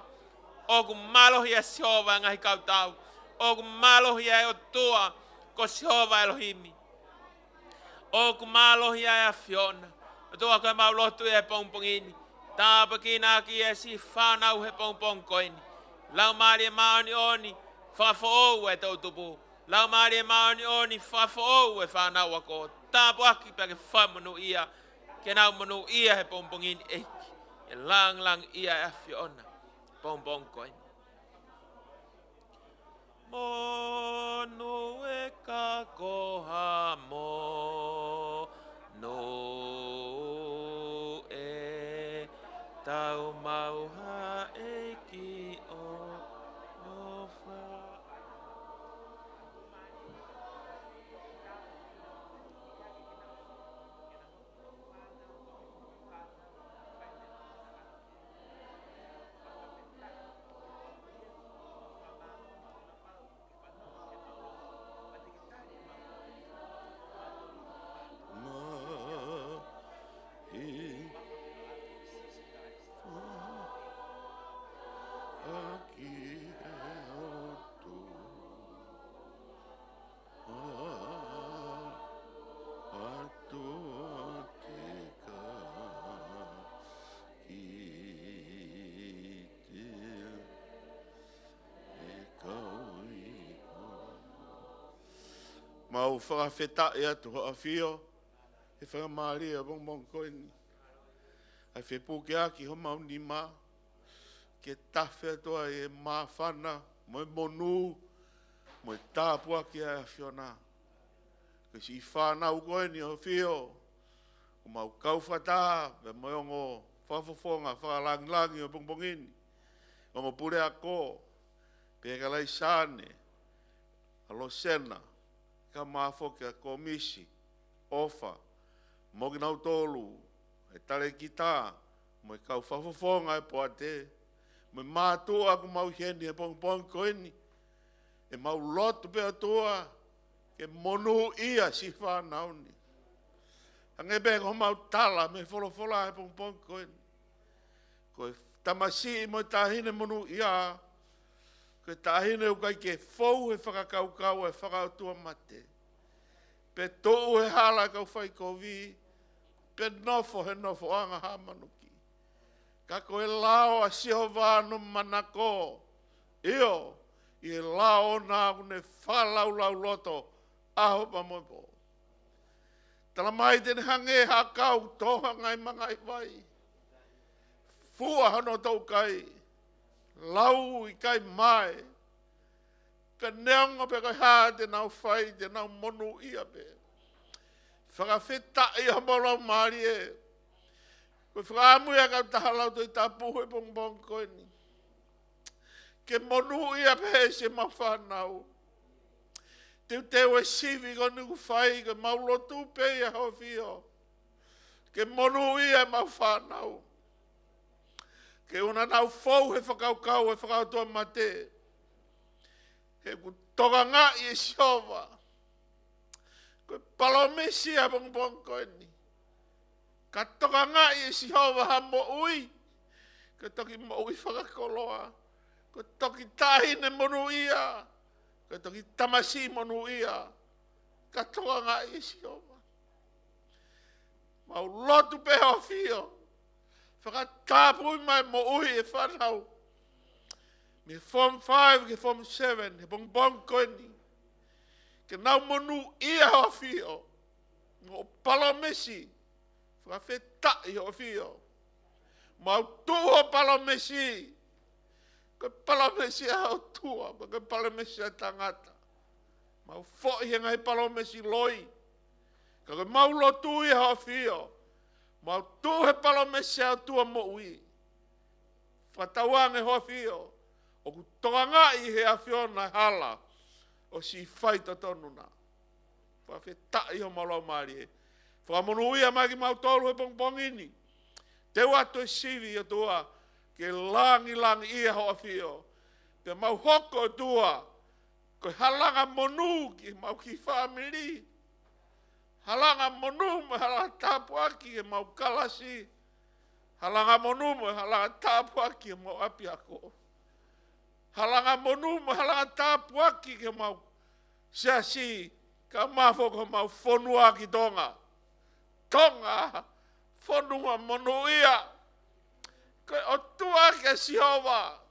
Oku malohi a siova ngahi kautau. Oku malohi a o toa ko siova Elohimi. Oku malohi a Fiona. O toa koe mau lotu e pongpongini. Tāpa kina ki e si whanau he pong koeni. Lau maari e maoni oni. Whafo ou e tau tupu. Lau maari maoni o ni whafo o e whanau ako. Tāpu aki pa ke whamanu ia. Ke nau manu ia he pompongini eki. E lang ia e awhi ona. Pompong koini. Monu e ka koha mo. No e tau mauha e ki o ofa. Mau whakawheta e atu hoa whio, e whakamāria bongbong koini. Ai whepuke aki ho mau ni mā, ke tawhi atua e mā whana, mo e monu, mo e tāpua ki a whiona. Ke si whanau koini ho whio, o mau kauwhata, e mo ongo whafofonga, whakalangi o bongbongini, ongo pure a ko, pe kalai sāne, alo sena, ka māwhoke a komisi, ofa, mogi nau tolu, e tare ki tā, mo e kau whafofonga e poate, mo e mātua ku mau heni e pong koini, e mau lotu pe atua, ke monu ia si whanauni. Ange bēng ho mau tala me wholofola e pong koini. Ko e tamasi mo e tāhine monu ia, ko tahine o kai ke fou e whakakaukau e whakautua mate. Pe tou he hala kau whai kovi, pe nofo he nofo anga hamanuki. Ka koe lao a siho vānu manako, io, i e lao nā kune whalau lau loto, aho pa moipo. Tala mai tene hange hakau toha ngai mangai vai. Fua hano tau kai, lau i kai mai, ka neonga pe kai haa te nau whai, te nau monu ia pe. Whakawheta i hamorau maari e. Koe whakamuia kau tahalau toi tapuhe pong koini. Ke monu ia pe se ma whanau. Teu teo e sivi ko nuku whai, ke maulotu pe ia hau whio. Ke monu ia ma whanau. Ke una nau fou he whakaukau he whakautua mate. He ku toka ngā i e siova. Koe palomesi a pong koini. Ka toka ngā i e siova ha mo ui. Koe toki mo ui whakakoloa. Koe toki tahine monu ia. Koe toki tamasi monu ia. Ka toka ngā i e siova. Mau lotu peho fio. Whakatapui mai mo ui e whanau. Me form 5 ke form 7, he pong koini. Ke nau monu ia ho fio. Mo palomesi. Whakawheta i ho fio. Mau tuho palomesi. Ke palomesi a ho tua. Ke palomesi a tangata. Mau fo i ngai palomesi loi. Ke mau lotu i ho fio. Mau tu he palomesi a tua mo ui. Whatauange ho fio. O ku toanga i he a whiona hala. O si whaita tonuna. Whawheta i ho malau maari e. Whamonu ia mai ki mau tolu he pongpongini. Te watu e sivi o tua. Ke langi i ho a whio. Te mau hoko tua. Ko halanga monu ki mau ki whamiri. Halanga monu me halanga tapuaki e mau kalasi. Halanga monu me halanga tapuaki e mau api ako. Halanga monu me halanga tapuaki e mau siasi ka mafoko mau fonua ki tonga. Tonga fonua monu ia. Ko o tua ke siova.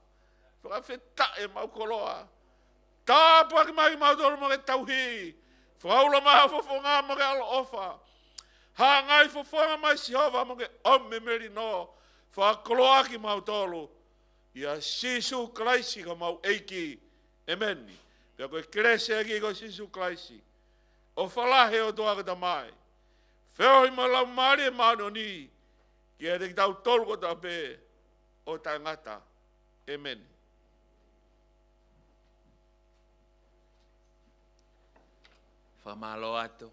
Whakawheta e mau koloa. Tāpua ki mai mautoro mo ke tauhi. Whaula maha fofonga mo ke alo ofa. Ha ngai fofonga mai Jehova mo ke ome meri no. Whakoloa ki mautoro. Ia Sisu Kraisi ka mau eiki. Amen. Pea koe krese aki ko Sisu Kraisi. O whalahe o toa ka tamai. Wheo i malau maari e mano ni. Ki e te tau tolu ko ta pe. O tangata. Amen. Whamalo atu.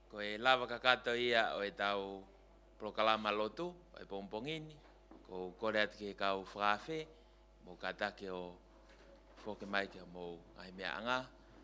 Ko e lava kakato ia o e tau prokalama lotu, o e pompongini. Ko kore atu ke kau whawhe, mo katake o whoke mai ke mo ai mea anga.